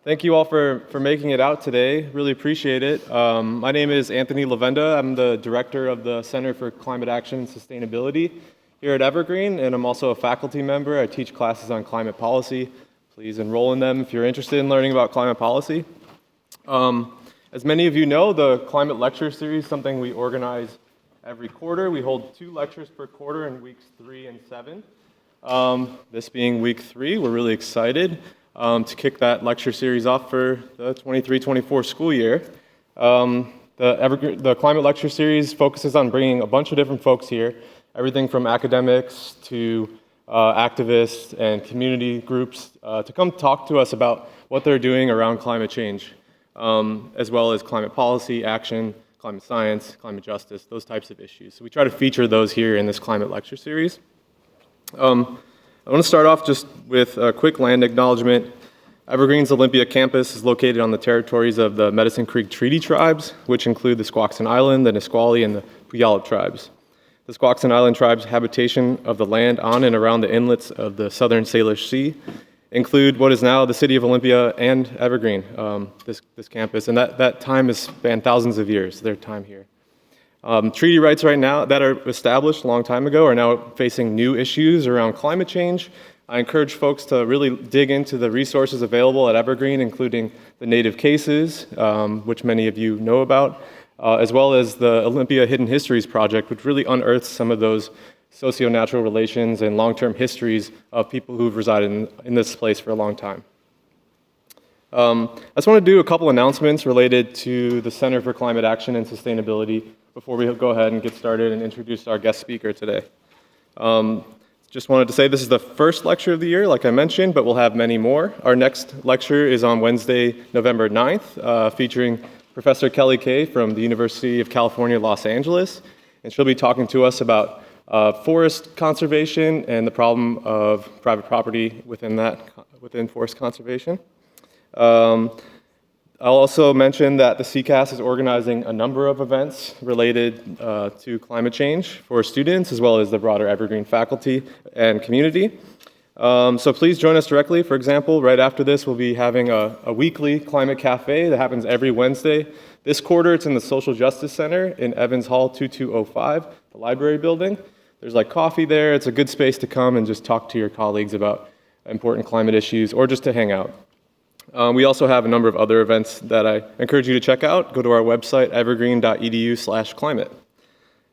Thank you all for making it out today. Really appreciate it. My name is Anthony Lavenda. I'm the director of the Center for Climate Action and Sustainability here at Evergreen, and I'm also a faculty member. I teach classes on climate policy. Please enroll in them if you're interested in learning about climate policy. As many of you know, the Climate Lecture Series is something we organize every quarter. We hold 2 lectures per quarter in weeks 3 and 7. This being week 3, we're really excited to kick that lecture series off for the 23-24 school year. The Climate Lecture Series focuses on bringing a bunch of different folks here, everything from academics to activists and community groups to come talk to us about what they're doing around climate change, as well as climate policy, action, climate science, climate justice, those types of issues. So we try to feature those here in this Climate Lecture Series. I want to start off just with a quick land acknowledgement. Evergreen's Olympia campus is located on the territories of the Medicine Creek Treaty Tribes, which include the Squaxin Island, the Nisqually, and the Puyallup tribes. The Squaxin Island tribes' habitation of the land on and around the inlets of the southern Salish Sea include what is now the city of Olympia and Evergreen, this campus, and that time has spanned thousands of years, their time here. Treaty rights right now that are established a long time ago are now facing new issues around climate change. I encourage folks to really dig into the resources available at Evergreen, including the native cases, which many of you know about, as well as the Olympia Hidden Histories Project, which really unearths some of those socio-natural relations and long-term histories of people who've resided in this place for a long time. I just want to do a couple announcements related to the Center for Climate Action and Sustainability before we go ahead and get started and introduce our guest speaker today. Just wanted to say this is the first lecture of the year, like I mentioned, but we'll have many more. Our next lecture is on Wednesday, November 9th, featuring Professor Kelly Kay from the University of California, Los Angeles, and she'll be talking to us about forest conservation and the problem of private property within forest conservation. I'll also mention that the CCAS is organizing a number of events related to climate change for students, as well as the broader Evergreen faculty and community. So please join us directly. For example, right after this, we'll be having a weekly climate cafe that happens every Wednesday. This quarter, it's in the Social Justice Center in Evans Hall 2205, the library building. There's like coffee there. It's a good space to come and just talk to your colleagues about important climate issues or just to hang out. We also have a number of other events that I encourage you to check out. Go to our website, evergreen.edu/climate.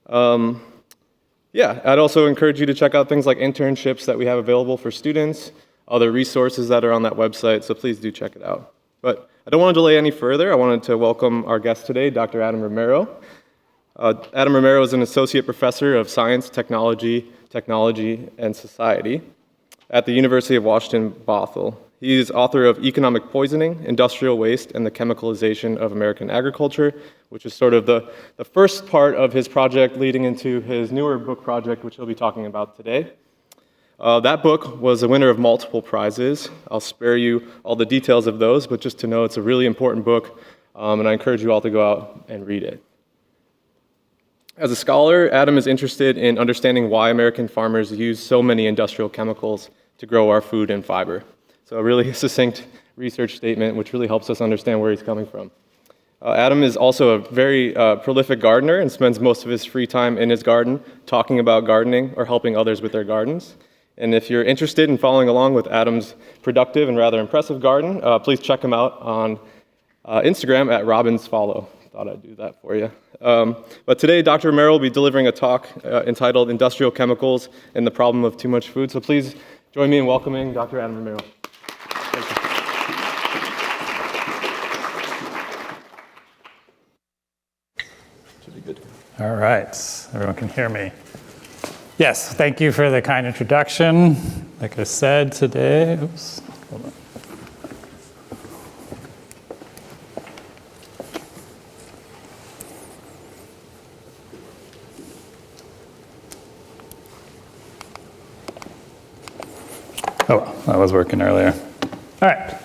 I'd also encourage you to check out things like internships that we have available for students, other resources that are on that website, so please do check it out. But I don't want to delay any further. I wanted to welcome our guest today, Dr. Adam Romero. Adam Romero is an associate professor of science, technology, and society at the University of Washington, Bothell. He is author of Economic Poisoning, Industrial Waste, and the Chemicalization of American Agriculture, which is sort of the first part of his project leading into his newer book project, which he'll be talking about today. That book was a winner of multiple prizes. I'll spare you all the details of those, but just to know it's a really important book, and I encourage you all to go out and read it. As a scholar, Adam is interested in understanding why American farmers use so many industrial chemicals to grow our food and fiber. So a really succinct research statement, which really helps us understand where he's coming from. Adam is also a very prolific gardener and spends most of his free time in his garden talking about gardening or helping others with their gardens. And if you're interested in following along with Adam's productive and rather impressive garden, please check him out on Instagram at robinsfollow. Thought I'd do that for you. But today, Dr. Romero will be delivering a talk entitled Industrial Chemicals and the Problem of Too Much Food. So please join me in welcoming Dr. Adam Romero. All right, everyone can hear me. Yes, thank you for the kind introduction. Like I said today, hold on. Oh, well, that was working earlier. All right.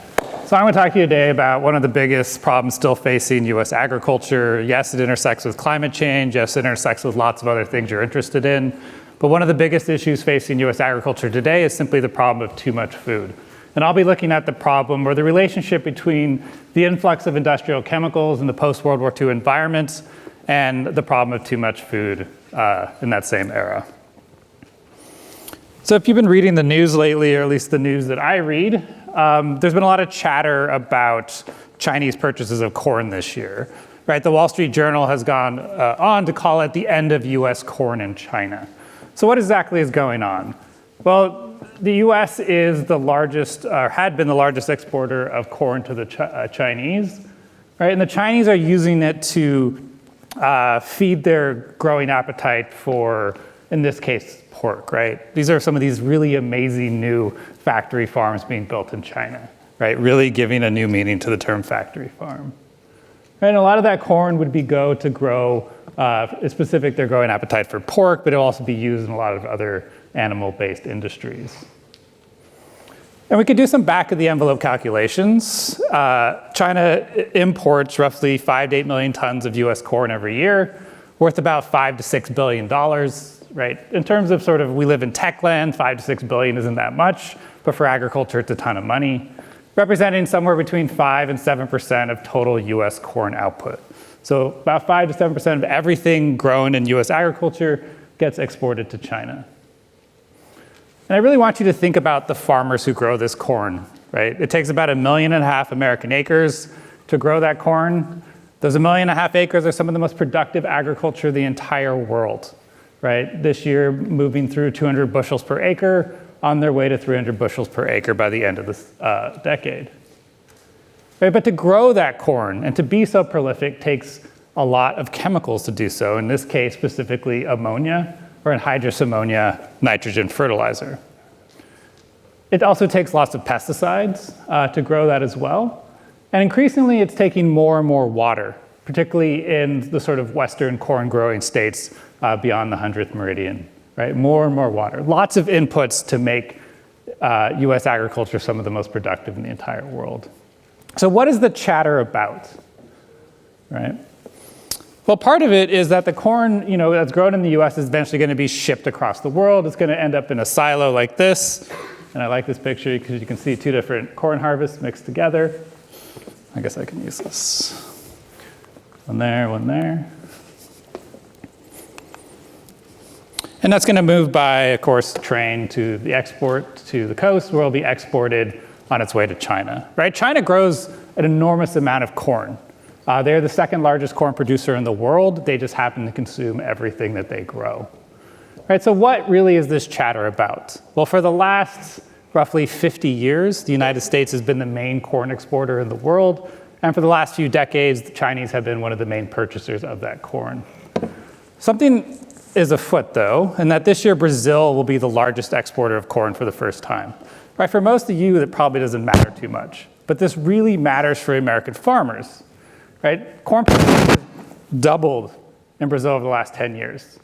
So I'm going to talk to you today about one of the biggest problems still facing U.S. agriculture. Yes, it intersects with climate change. Yes, it intersects with lots of other things you're interested in. But one of the biggest issues facing U.S. agriculture today is simply the problem of too much food. And I'll be looking at the problem or the relationship between the influx of industrial chemicals in the post-World War II environments and the problem of too much food in that same era. So if you've been reading the news lately, or at least the news that I read, there's been a lot of chatter about Chinese purchases of corn this year. Right, the Wall Street Journal has gone on to call it the end of US corn in China. So what exactly is going on? Well, the US is the largest, or had been the largest exporter of corn to the Chinese, right? And the Chinese are using it to feed their growing appetite for, in this case, pork, right? These are some of these really amazing new factory farms being built in China, right? Really giving a new meaning to the term factory farm. And a lot of that corn would go to grow, specific their growing appetite for pork, but it'll also be used in a lot of other animal-based industries. And we could do some back of the envelope calculations. China imports roughly 5 to 8 million tons of US corn every year, worth about $5 to $6 billion, right? In terms of sort of, we live in tech land, 5 to 6 billion isn't that much, but for agriculture, it's a ton of money, representing somewhere between 5 and 7% of total US corn output. So about 5 to 7% of everything grown in US agriculture gets exported to China. And I really want you to think about the farmers who grow this corn, right? It takes about 1.5 million American acres to grow that corn. Those 1.5 million acres are some of the most productive agriculture in the entire world, right? This year, moving through 200 bushels per acre, on their way to 300 bushels per acre by the end of this decade. Right, but to grow that corn and to be so prolific takes a lot of chemicals to do so, in this case specifically ammonia, or anhydrous ammonia nitrogen fertilizer. It also takes lots of pesticides to grow that as well. And increasingly it's taking more and more water, particularly in the sort of western corn growing states beyond the 100th meridian. Right, more and more water. Lots of inputs to make US agriculture some of the most productive in the entire world. So what is the chatter about, right? Well, part of it is that the corn, that's grown in the US is eventually going to be shipped across the world. It's going to end up in a silo like this. And I like this picture because you can see 2 different corn harvests mixed together. I guess I can use this. One there, one there. And that's going to move by, of course, train to the export to the coast, where it'll be exported on its way to China, right? China grows an enormous amount of corn. They're the second largest corn producer in the world. They just happen to consume everything that they grow, right? So what really is this chatter about? Well, for the last roughly 50 years, the United States has been the main corn exporter in the world. And for the last few decades, the Chinese have been one of the main purchasers of that corn. Something is afoot, though, and that this year Brazil will be the largest exporter of corn for the first time. Right, for most of you, that probably doesn't matter too much, but this really matters for American farmers. Right, corn production has doubled in Brazil over the last 10 years.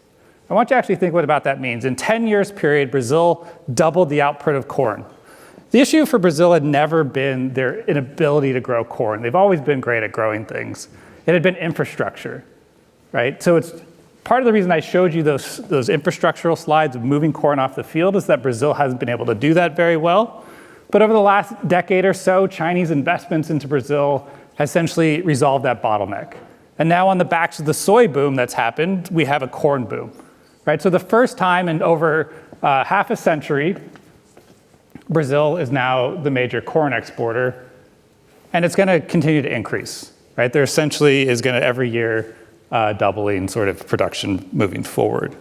I want you to actually think what about that means. In 10 years period, Brazil doubled the output of corn. The issue for Brazil had never been their inability to grow corn. They've always been great at growing things. It had been infrastructure, right? So it's part of the reason I showed you those infrastructural slides of moving corn off the field is that Brazil hasn't been able to do that very well. But over the last decade or so, Chinese investments into Brazil has essentially resolved that bottleneck. And now on the backs of the soy boom that's happened, we have a corn boom, right? So the first time in over half a century, Brazil is now the major corn exporter, and it's going to continue to increase, right? There essentially is going to every year doubling sort of production moving forward.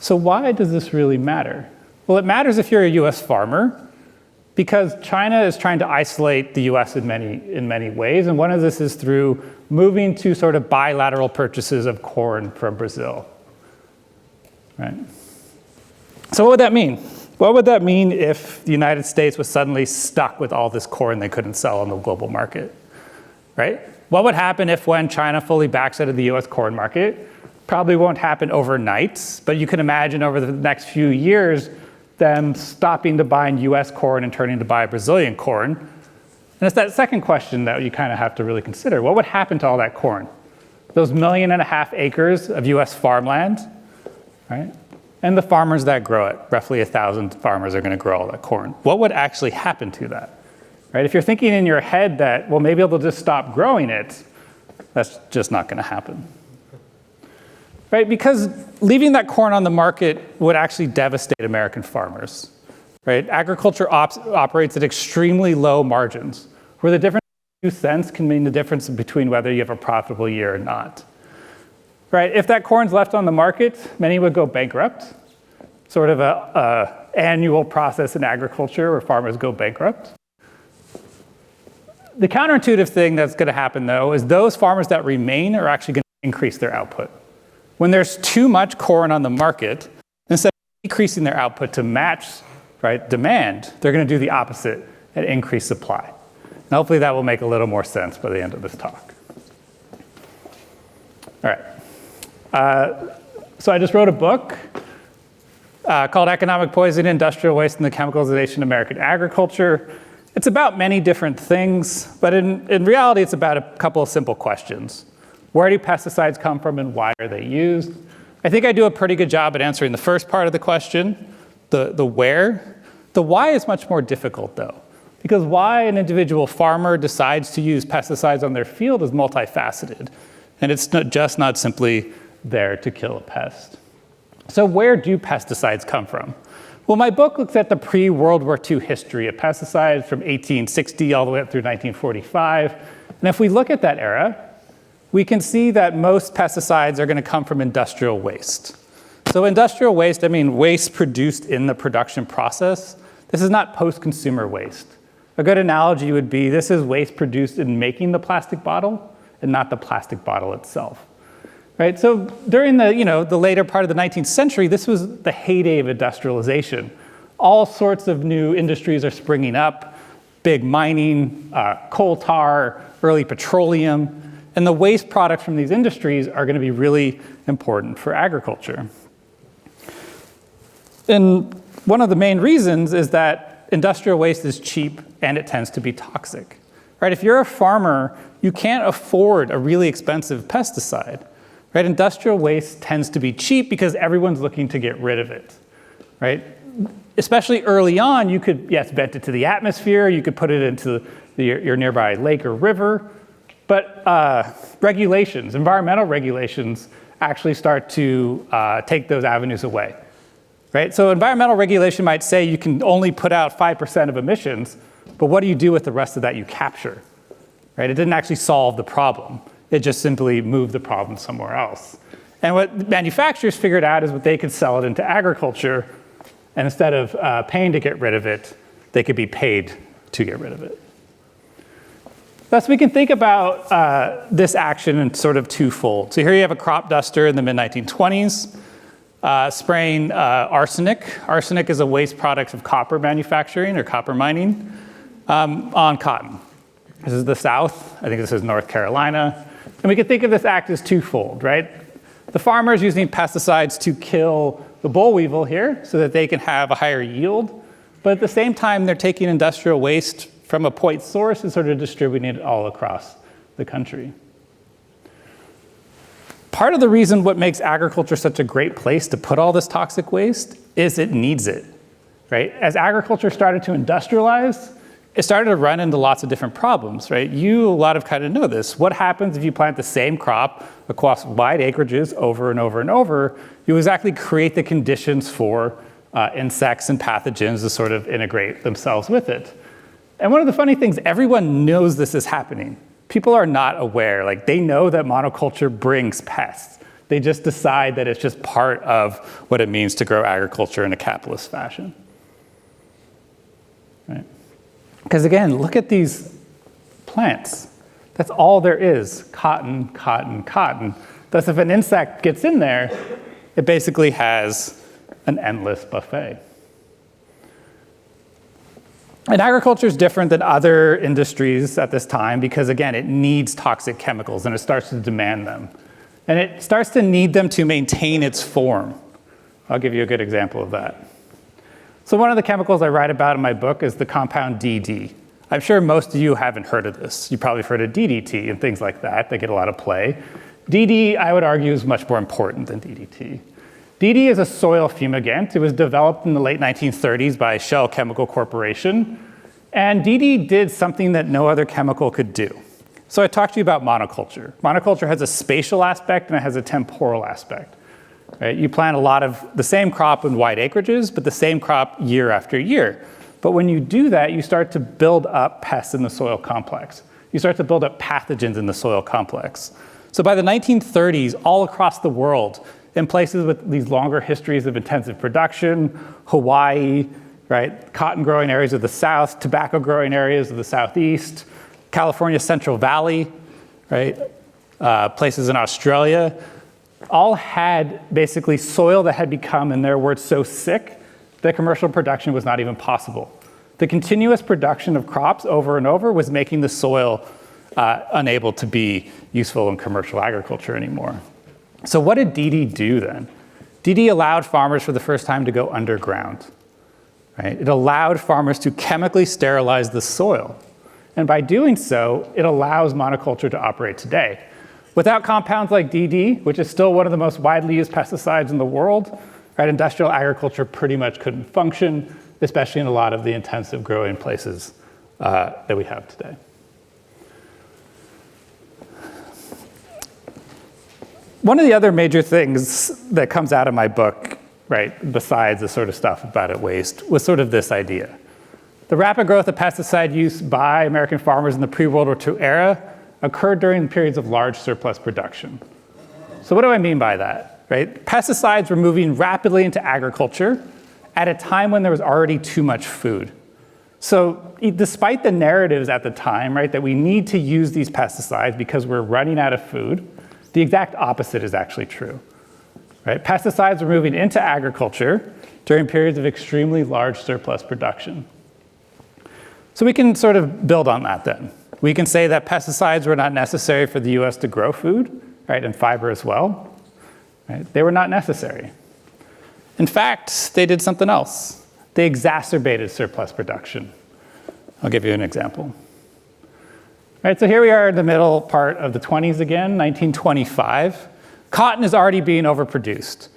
So why does this really matter? Well, it matters if you're a US farmer, because China is trying to isolate the US in many ways, and one of this is through moving to sort of bilateral purchases of corn from Brazil, right? So what would that mean? What would that mean if the United States was suddenly stuck with all this corn they couldn't sell on the global market, right? What would happen if when China fully backs out of the US corn market? Probably won't happen overnight, but you can imagine over the next few years them stopping to buying US corn and turning to buy Brazilian corn. And it's that second question that you kind of have to really consider. What would happen to all that corn? Those 1.5 million acres of US farmland, right? And the farmers that grow it, roughly 1,000 farmers are going to grow all that corn. What would actually happen to that? right? If you're thinking in your head that, well, maybe they'll just stop growing it, that's just not going to happen. Right? Because leaving that corn on the market would actually devastate American farmers. Right? Agriculture operates at extremely low margins, where the difference of 2 cents can mean the difference between whether you have a profitable year or not. Right? If that corn's left on the market, many would go bankrupt. Sort of a annual process in agriculture where farmers go bankrupt. The counterintuitive thing that's going to happen, though, is those farmers that remain are actually going to increase their output. When there's too much corn on the market, instead of decreasing their output to match, right, demand, they're going to do the opposite and increase supply. And hopefully that will make a little more sense by the end of this talk. All right. So I just wrote a book called Economic Poison, Industrial Waste, and the Chemicalization of American Agriculture. It's about many different things, but in reality, it's about a couple of simple questions. Where do pesticides come from and why are they used? I think I do a pretty good job at answering the first part of the question, the where. The why is much more difficult, though, because why an individual farmer decides to use pesticides on their field is multifaceted, and it's not simply there to kill a pest. So where do pesticides come from? Well, my book looks at the pre-World War II history of pesticides from 1860 all the way up through 1945. And if we look at that era, we can see that most pesticides are going to come from industrial waste. So industrial waste, I mean waste produced in the production process. This is not post-consumer waste. A good analogy would be this is waste produced in making the plastic bottle and not the plastic bottle itself. Right? So during the later part of the 19th century, this was the heyday of industrialization. All sorts of new industries are springing up, big mining, coal tar, early petroleum, and the waste products from these industries are going to be really important for agriculture. And one of the main reasons is that industrial waste is cheap and it tends to be toxic. Right? If you're a farmer, you can't afford a really expensive pesticide. Right? Industrial waste tends to be cheap because everyone's looking to get rid of it. Right? Especially early on, you could, yes, vent it to the atmosphere, you could put it into your nearby lake or river, but regulations, environmental regulations, actually start to take those avenues away. Right? So environmental regulation might say you can only put out 5% of emissions, but what do you do with the rest of that you capture? Right? It didn't actually solve the problem. It just simply moved the problem somewhere else. And what manufacturers figured out is that they could sell it into agriculture, and instead of paying to get rid of it, they could be paid to get rid of it. Thus, we can think about this action in sort of twofold. So here you have a crop duster in the mid-1920s spraying arsenic. Arsenic is a waste product of copper manufacturing or copper mining on cotton. This is the South. I think this is North Carolina. And we can think of this act as twofold, right? The farmer is using pesticides to kill the boll weevil here so that they can have a higher yield. But at the same time, they're taking industrial waste from a point source and sort of distributing it all across the country. Part of the reason what makes agriculture such a great place to put all this toxic waste is it needs it, right? As agriculture started to industrialize, it started to run into lots of different problems, right? You, a lot of kind of know this. What happens if you plant the same crop across wide acreages over and over and over? You exactly create the conditions for insects and pathogens to sort of integrate themselves with it. And one of the funny things, everyone knows this is happening. People are not aware. Like, they know that monoculture brings pests. They just decide that it's just part of what it means to grow agriculture in a capitalist fashion. Right? Because again, look at these plants. That's all there is, cotton, cotton, cotton. Thus, if an insect gets in there, it basically has an endless buffet. And agriculture is different than other industries at this time because, again, it needs toxic chemicals and it starts to demand them. And it starts to need them to maintain its form. I'll give you a good example of that. So one of the chemicals I write about in my book is the compound DD. I'm sure most of you haven't heard of this. You probably have heard of DDT and things like that. They get a lot of play. DD, I would argue, is much more important than DDT. DD is a soil fumigant. It was developed in the late 1930s by Shell Chemical Corporation. And DD did something that no other chemical could do. So I talked to you about monoculture. Monoculture has a spatial aspect and it has a temporal aspect. Right? You plant a lot of the same crop in wide acreages, but the same crop year after year. But when you do that, you start to build up pests in the soil complex. You start to build up pathogens in the soil complex. So by the 1930s, all across the world, in places with these longer histories of intensive production, Hawaii, right, cotton growing areas of the South, tobacco growing areas of the Southeast, California Central Valley, right, places in Australia, all had basically soil that had become, in their words, so sick that commercial production was not even possible. The continuous production of crops over and over was making the soil unable to be useful in commercial agriculture anymore. So what did DD do then? DD allowed farmers for the first time to go underground. Right? It allowed farmers to chemically sterilize the soil. And by doing so, it allows monoculture to operate today. Without compounds like DD, which is still one of the most widely used pesticides in the world, right, industrial agriculture pretty much couldn't function, especially in a lot of the intensive growing places that we have today. One of the other major things that comes out of my book, right, besides the sort of stuff about waste, was sort of this idea. The rapid growth of pesticide use by American farmers in the pre-World War II era occurred during periods of large surplus production. So what do I mean by that, right? Pesticides were moving rapidly into agriculture at a time when there was already too much food. So despite the narratives at the time, right, that we need to use these pesticides because we're running out of food, the exact opposite is actually true. Right? Pesticides were moving into agriculture during periods of extremely large surplus production. So we can sort of build on that then. We can say that pesticides were not necessary for the US to grow food, right, and fiber as well. Right? They were not necessary. In fact, they did something else. They exacerbated surplus production. I'll give you an example. Right, so here we are in the middle part of the 20s again, 1925. Cotton is already being overproduced.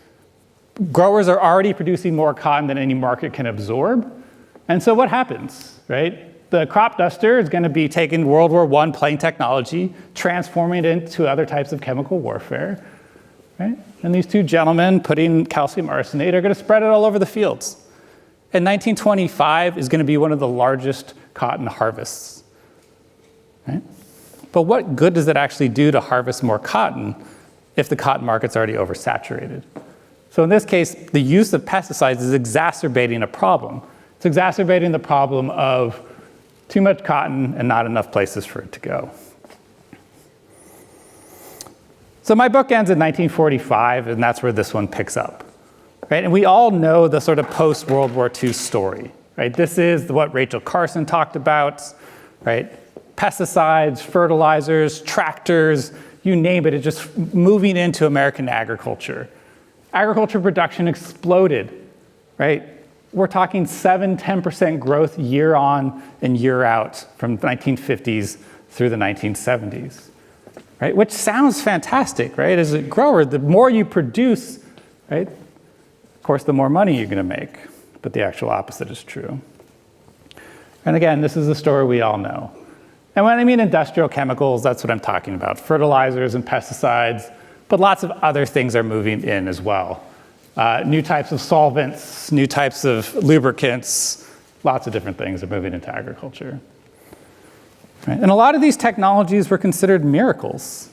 Growers are already producing more cotton than any market can absorb. And so what happens, right? The crop duster is going to be taking World War I plain technology, transforming it into other types of chemical warfare. Right? And these two gentlemen putting calcium arsenate are going to spread it all over the fields. And 1925 is going to be one of the largest cotton harvests. Right? But what good does it actually do to harvest more cotton if the cotton market's already oversaturated? So in this case, the use of pesticides is exacerbating a problem. It's exacerbating the problem of too much cotton and not enough places for it to go. So my book ends in 1945, and that's where this one picks up. Right? And we all know the sort of post-World War II story. Right? This is what Rachel Carson talked about. Right? Pesticides, fertilizers, tractors, you name it, it's just moving into American agriculture. Agriculture production exploded, right? We're talking 7–10% growth year on and year out from the 1950s through the 1970s, right? Which sounds fantastic, right? As a grower, the more you produce, right? Of course, the more money you're gonna make, but the actual opposite is true. And again, this is a story we all know. And when I mean industrial chemicals, that's what I'm talking about. Fertilizers and pesticides, but lots of other things are moving in as well. New types of solvents, new types of lubricants, lots of different things are moving into agriculture. Right? And a lot of these technologies were considered miracles.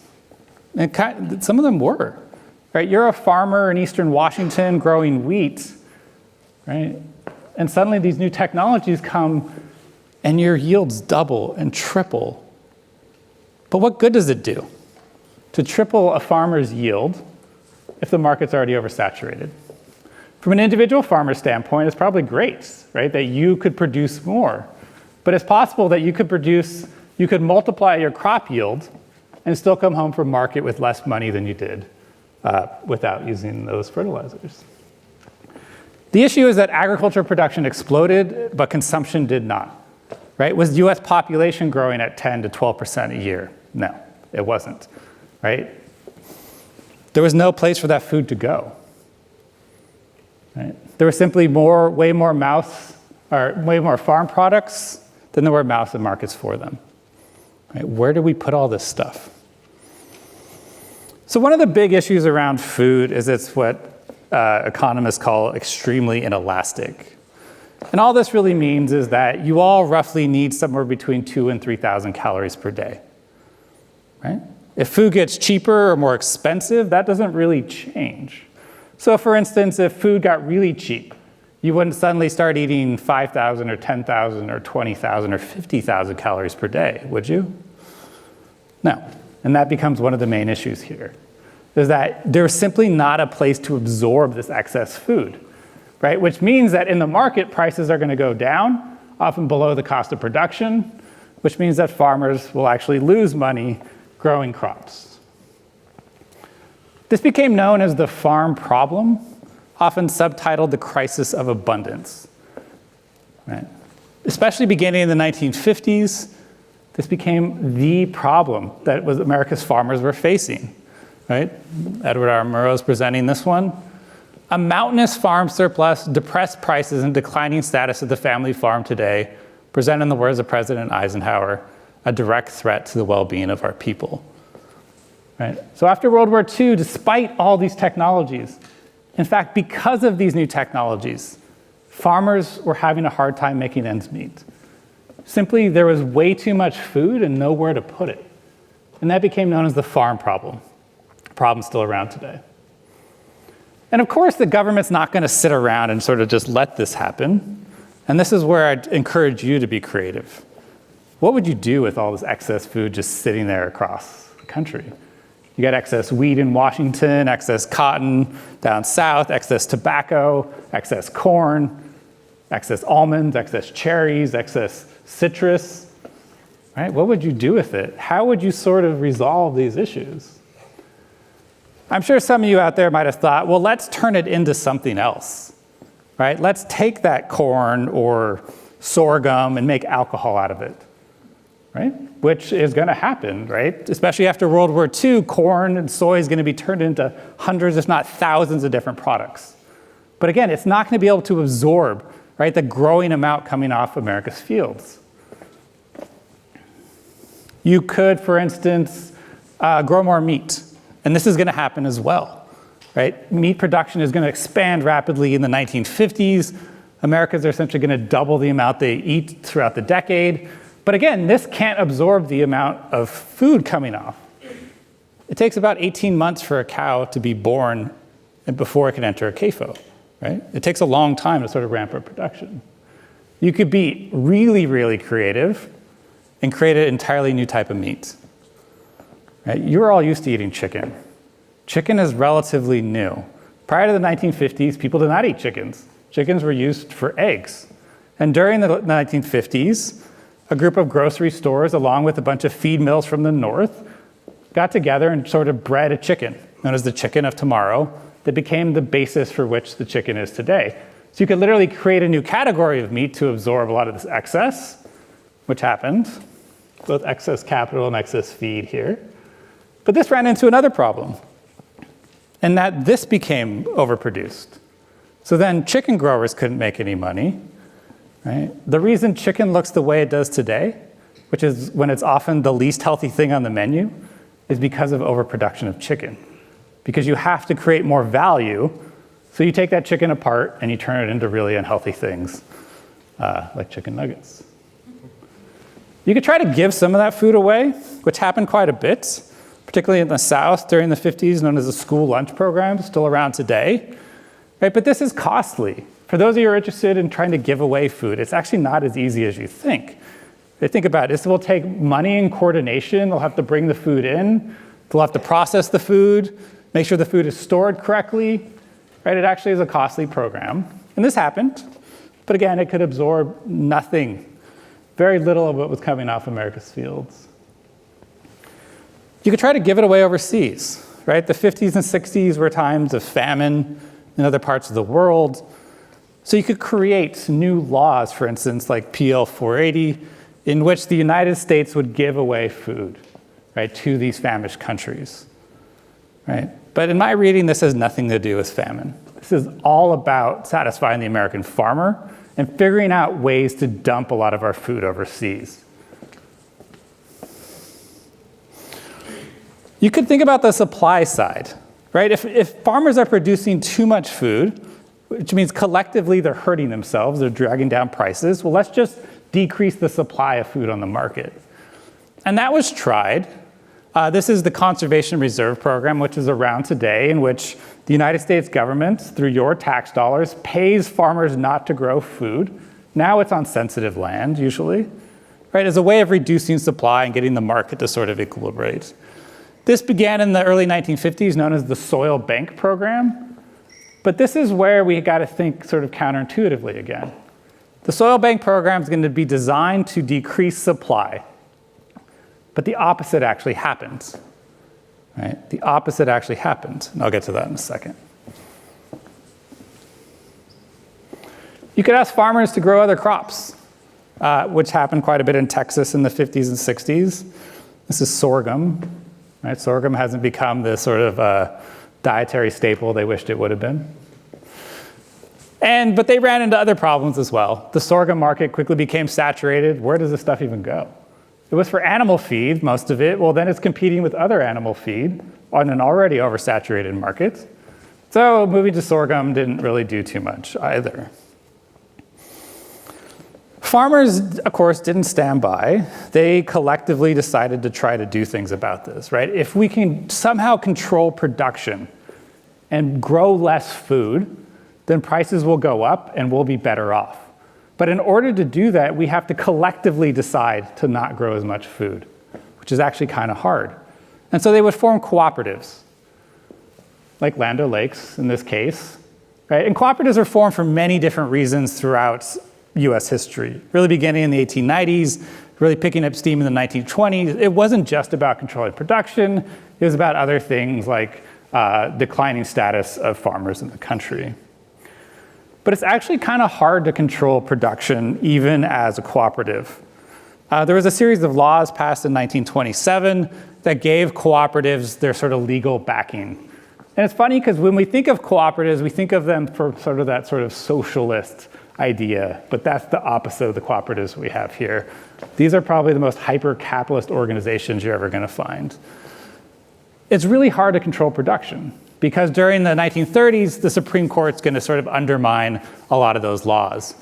And some of them were. Right? You're a farmer in Eastern Washington growing wheat, right? And suddenly these new technologies come and your yields double and triple. But what good does it do to triple a farmer's yield if the market's already oversaturated? From an individual farmer standpoint, it's probably great, right, that you could produce more. But it's possible that you could multiply your crop yield and still come home from market with less money than you did without using those fertilizers. The issue is that agriculture production exploded, but consumption did not. Right? Was the US population growing at 10 to 12% a year? No, it wasn't. Right? There was no place for that food to go. Right? There were simply way more farm products then there were massive markets for them. Right? Where do we put all this stuff? So one of the big issues around food is it's what economists call extremely inelastic. And all this really means is that you all roughly need somewhere between 2,000 and 3,000 calories per day. Right? If food gets cheaper or more expensive, that doesn't really change. So for instance, if food got really cheap, you wouldn't suddenly start eating 5,000 or 10,000 or 20,000 or 50,000 calories per day, would you? No. And that becomes one of the main issues here, is that there's simply not a place to absorb this excess food, right? Which means that in the market, prices are going to go down, often below the cost of production, which means that farmers will actually lose money growing crops. This became known as the farm problem, often subtitled the crisis of abundance. Right? Especially beginning in the 1950s, this became the problem that America's farmers were facing. Right? Edward R. Romero is presenting this one. A mountainous farm surplus, depressed prices, and declining status of the family farm today present, in the words of President Eisenhower, a direct threat to the well-being of our people. Right? So after World War II, despite all these technologies, in fact, because of these new technologies, farmers were having a hard time making ends meet. Simply, there was way too much food and nowhere to put it. And that became known as the farm problem. A problem still around today. And of course, the government's not going to sit around and sort of just let this happen. And this is where I'd encourage you to be creative. What would you do with all this excess food just sitting there across the country? You got excess wheat in Washington, excess cotton down south, excess tobacco, excess corn, excess almonds, excess cherries, excess citrus. Right? What would you do with it? How would you sort of resolve these issues? I'm sure some of you out there might have thought, well, let's turn it into something else. Right? Let's take that corn or sorghum and make alcohol out of it. Right? Which is going to happen, right? Especially after World War II, corn and soy is going to be turned into hundreds, if not thousands of different products. But again, it's not going to be able to absorb, right, the growing amount coming off America's fields. You could, for instance, grow more meat, and this is going to happen as well, right? Meat production is going to expand rapidly in the 1950s. Americans are essentially going to double the amount they eat throughout the decade. But again, this can't absorb the amount of food coming off. It takes about 18 months for a cow to be born before it can enter a CAFO, right? It takes a long time to sort of ramp up production. You could be really, really creative and create an entirely new type of meat. Right? You're all used to eating chicken. Chicken is relatively new. Prior to the 1950s, people did not eat chickens. Chickens were used for eggs. And during the 1950s, a group of grocery stores, along with a bunch of feed mills from the north, got together and sort of bred a chicken, known as the chicken of tomorrow, that became the basis for which the chicken is today. So you could literally create a new category of meat to absorb a lot of this excess, which happened, both excess capital and excess feed here. But this ran into another problem, and that this became overproduced. So then chicken growers couldn't make any money. Right? The reason chicken looks the way it does today, which is when it's often the least healthy thing on the menu, is because of overproduction of chicken. Because you have to create more value, so you take that chicken apart and you turn it into really unhealthy things, like chicken nuggets. You could try to give some of that food away, which happened quite a bit, particularly in the South during the 50s, known as the school lunch program, still around today. Right? But this is costly. For those of you who are interested in trying to give away food, it's actually not as easy as you think. Think about it. This will take money and coordination. They'll have to bring the food in. They'll have to process the food, make sure the food is stored correctly. Right? It actually is a costly program. And this happened. But again, it could absorb nothing, very little of what was coming off America's fields. You could try to give it away overseas. Right? The 50s and 60s were times of famine in other parts of the world. So you could create new laws, for instance, like PL 480, in which the United States would give away food, right, to these famished countries. Right? But in my reading, this has nothing to do with famine. This is all about satisfying the American farmer and figuring out ways to dump a lot of our food overseas. You could think about the supply side, right? If farmers are producing too much food, which means collectively they're hurting themselves, they're dragging down prices, well, let's just decrease the supply of food on the market. And that was tried. This is the Conservation Reserve Program, which is around today, in which the United States government, through your tax dollars, pays farmers not to grow food. Now it's on sensitive land, usually, right, as a way of reducing supply and getting the market to sort of equilibrate. This began in the early 1950s, known as the Soil Bank Program. But this is where we got to think sort of counterintuitively again. The Soil Bank Program is going to be designed to decrease supply. But the opposite actually happens, right? The opposite actually happened, and I'll get to that in a second. You could ask farmers to grow other crops, which happened quite a bit in Texas in the 50s and 60s. This is sorghum, right? Sorghum hasn't become the sort of dietary staple they wished it would have been. But they ran into other problems as well. The sorghum market quickly became saturated. Where does this stuff even go? It was for animal feed, most of it. Well, then it's competing with other animal feed on an already oversaturated market. So moving to sorghum didn't really do too much either. Farmers, of course, didn't stand by. They collectively decided to try to do things about this, right? If we can somehow control production and grow less food, then prices will go up and we'll be better off. But in order to do that, we have to collectively decide to not grow as much food, which is actually kind of hard. And so they would form cooperatives, like Land O'Lakes in this case, right? And cooperatives are formed for many different reasons throughout US history, really beginning in the 1890s, really picking up steam in the 1920s. It wasn't just about controlling production, it was about other things like declining status of farmers in the country. But it's actually kind of hard to control production even as a cooperative. There was a series of laws passed in 1927 that gave cooperatives their sort of legal backing. And it's funny because when we think of cooperatives, we think of them for sort of that sort of socialist idea, but that's the opposite of the cooperatives we have here. These are probably the most hyper-capitalist organizations you're ever going to find. It's really hard to control production, because during the 1930s, the Supreme Court's going to sort of undermine a lot of those laws,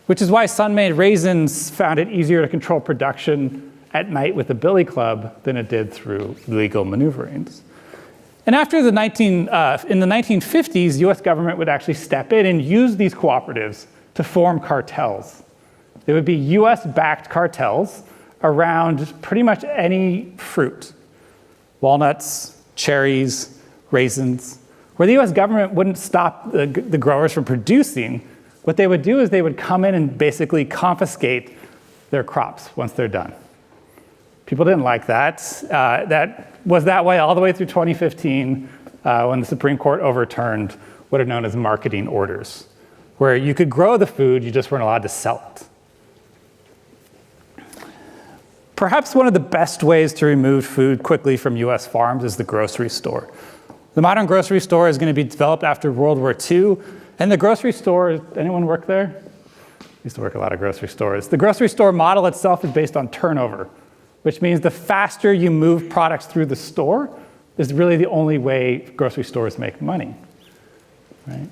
which is why Sun-Made Raisins found it easier to control production at night with the billy club than it did through legal maneuverings. And after in the 1950s, US government would actually step in and use these cooperatives to form cartels. They would be US-backed cartels around pretty much any fruit, walnuts, cherries, raisins, where the US government wouldn't stop the growers from producing. What they would do is they would come in and basically confiscate their crops once they're done. People didn't like that. That was that way all the way through 2015 when the Supreme Court overturned what are known as marketing orders, where you could grow the food, you just weren't allowed to sell it. Perhaps one of the best ways to remove food quickly from US farms is the grocery store. The modern grocery store is going to be developed after World War II, and the grocery store, anyone work there? I used to work at a lot of grocery stores. The grocery store model itself is based on turnover, which means the faster you move products through the store is really the only way grocery stores make money, right?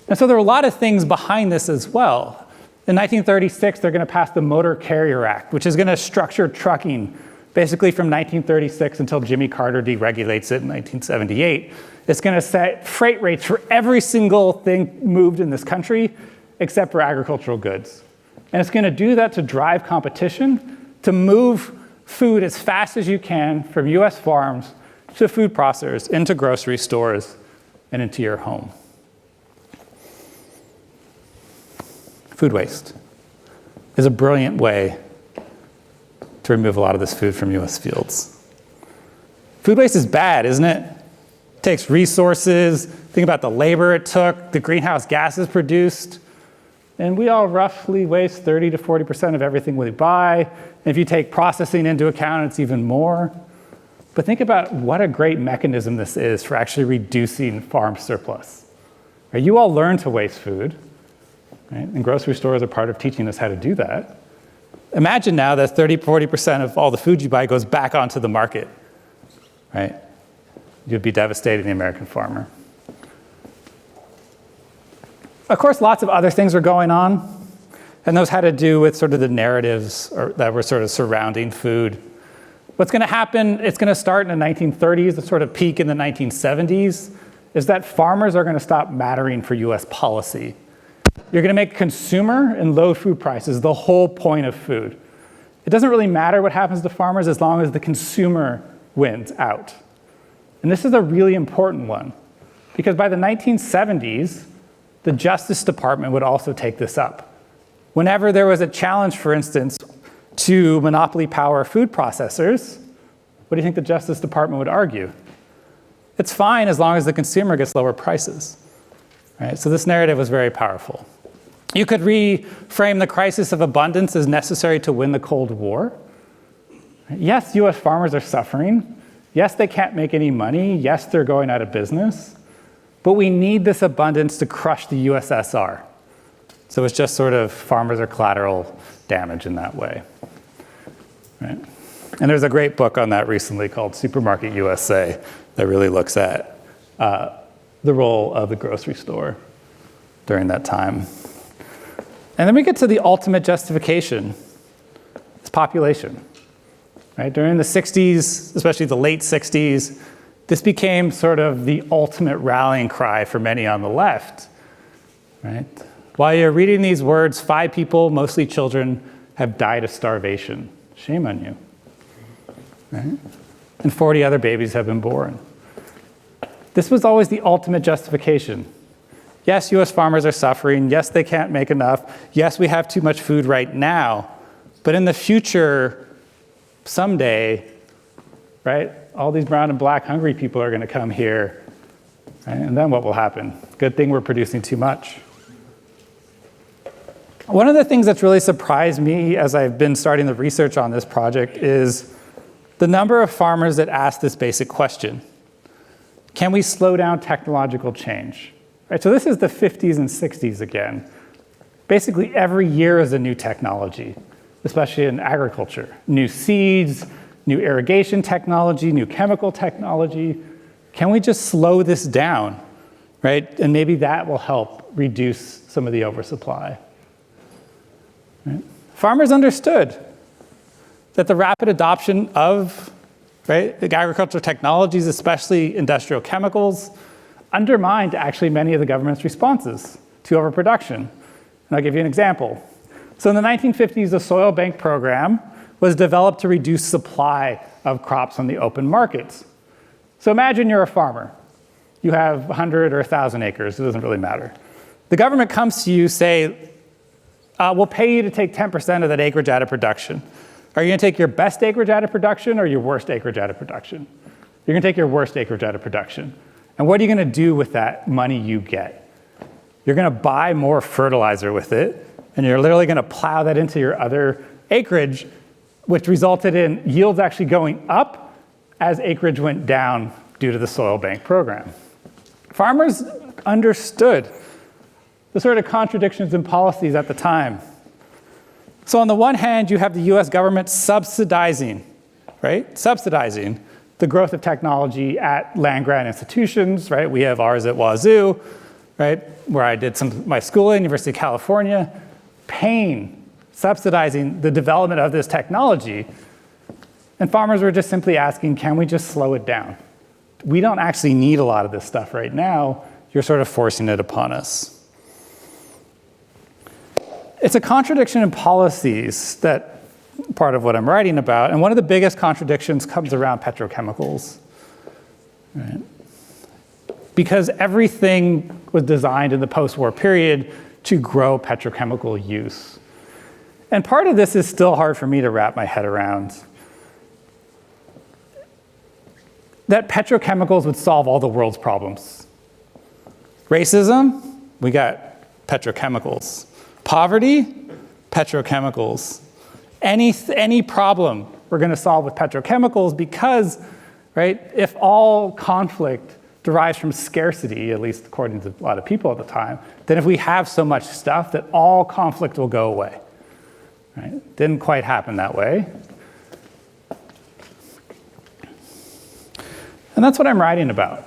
And so there are a lot of things behind this as well. In 1936, they're going to pass the Motor Carrier Act, which is going to structure trucking basically from 1936 until Jimmy Carter deregulates it in 1978. It's going to set freight rates for every single thing moved in this country except for agricultural goods. And it's going to do that to drive competition, to move food as fast as you can from US farms to food processors, into grocery stores, and into your home. Food waste is a brilliant way to remove a lot of this food from US fields. Food waste is bad, isn't it? It takes resources. Think about the labor it took, the greenhouse gases produced. And we all roughly waste 30 to 40% of everything we buy. And if you take processing into account, it's even more. But think about what a great mechanism this is for actually reducing farm surplus. You all learn to waste food. right? And grocery stores are part of teaching us how to do that. Imagine now that 30-40% of all the food you buy goes back onto the market, right? You'd be devastating the American farmer. Of course, lots of other things were going on, and those had to do with sort of the narratives that were sort of surrounding food. What's going to happen, it's going to start in the 1930s, the sort of peak in the 1970s, is that farmers are going to stop mattering for US policy. You're going to make consumer and low food prices the whole point of food. It doesn't really matter what happens to farmers as long as the consumer wins out. And this is a really important one, because by the 1970s, the Justice Department would also take this up. Whenever there was a challenge, for instance, to monopoly power food processors, what do you think the Justice Department would argue? It's fine as long as the consumer gets lower prices. Right? So this narrative was very powerful. You could reframe the crisis of abundance as necessary to win the Cold War. Yes, US farmers are suffering. Yes, they can't make any money. Yes, they're going out of business. But we need this abundance to crush the USSR. So it's just sort of farmers are collateral damage in that way. Right? And there's a great book on that recently called Supermarket USA that really looks at the role of the grocery store during that time. And then we get to the ultimate justification. It's population. Right? During the 60s, especially the late 60s, this became sort of the ultimate rallying cry for many on the left. Right? While you're reading these words, 5 people, mostly children, have died of starvation. Shame on you. Right? And 40 other babies have been born. This was always the ultimate justification. Yes, US farmers are suffering. Yes, they can't make enough. Yes, we have too much food right now. But in the future, someday, right, all these brown and black hungry people are going to come here. Right? And then what will happen? Good thing we're producing too much. One of the things that's really surprised me as I've been starting the research on this project is the number of farmers that ask this basic question. Can we slow down technological change? Right, so this is the 50s and 60s again. Basically every year is a new technology, especially in agriculture. New seeds, new irrigation technology, new chemical technology. Can we just slow this down, right? And maybe that will help reduce some of the oversupply. Right? Farmers understood that the rapid adoption of the agricultural technologies, especially industrial chemicals, undermined actually many of the government's responses to overproduction. And I'll give you an example. So in the 1950s, the soil bank program was developed to reduce supply of crops on the open markets. So imagine you're a farmer. You have 100 or 1,000 acres, it doesn't really matter. The government comes to you, say, we'll pay you to take 10% of that acreage out of production. Are you going to take your best acreage out of production or your worst acreage out of production? You're going to take your worst acreage out of production. And what are you going to do with that money you get? You're going to buy more fertilizer with it, and you're literally going to plow that into your other acreage, which resulted in yields actually going up as acreage went down due to the soil bank program. Farmers understood the sort of contradictions in policies at the time. So on the one hand, you have the US government subsidizing the growth of technology at land-grant institutions, right? We have ours at Wazoo, right? Where I did some of my schooling, University of California, subsidizing the development of this technology. And farmers were just simply asking, can we just slow it down? We don't actually need a lot of this stuff right now. You're sort of forcing it upon us. It's a contradiction in policies that part of what I'm writing about, and one of the biggest contradictions comes around petrochemicals. Right? Because everything was designed in the post-war period to grow petrochemical use. And part of this is still hard for me to wrap my head around. That petrochemicals would solve all the world's problems. Racism, we got petrochemicals. Poverty, petrochemicals. Any problem we're going to solve with petrochemicals because, right, if all conflict derives from scarcity, at least according to a lot of people at the time, then if we have so much stuff that all conflict will go away. Right? Didn't quite happen that way. And that's what I'm writing about.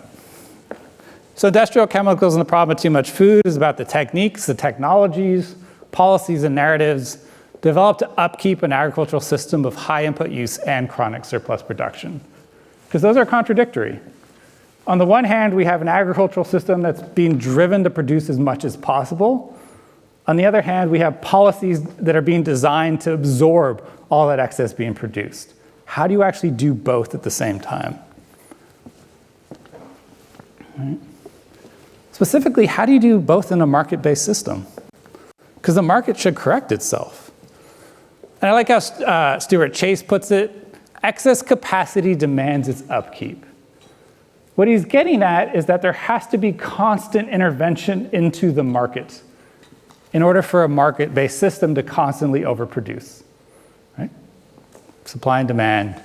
So industrial chemicals and the problem of too much food is about the techniques, the technologies, policies, and narratives developed to upkeep an agricultural system of high input use and chronic surplus production. Because those are contradictory. On the one hand, we have an agricultural system that's being driven to produce as much as possible. On the other hand, we have policies that are being designed to absorb all that excess being produced. How do you actually do both at the same time? Right. Specifically, how do you do both in a market-based system? Because the market should correct itself. And I like how Stuart Chase puts it, excess capacity demands its upkeep. What he's getting at is that there has to be constant intervention into the market in order for a market-based system to constantly overproduce. Right? Supply and demand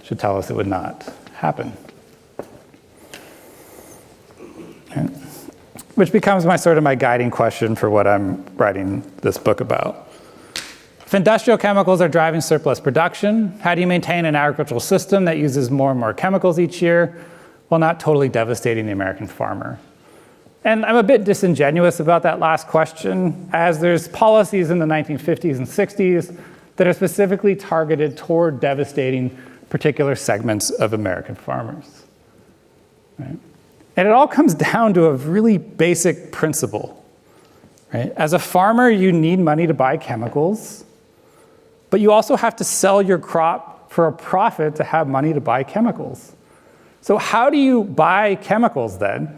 should tell us it would not happen. Right? Which becomes my guiding question for what I'm writing this book about. If industrial chemicals are driving surplus production, how do you maintain an agricultural system that uses more and more chemicals each year while not totally devastating the American farmer? And I'm a bit disingenuous about that last question, as there's policies in the 1950s and 60s that are specifically targeted toward devastating particular segments of American farmers. Right? And it all comes down to a really basic principle. Right? As a farmer, you need money to buy chemicals, but you also have to sell your crop for a profit to have money to buy chemicals. So how do you buy chemicals then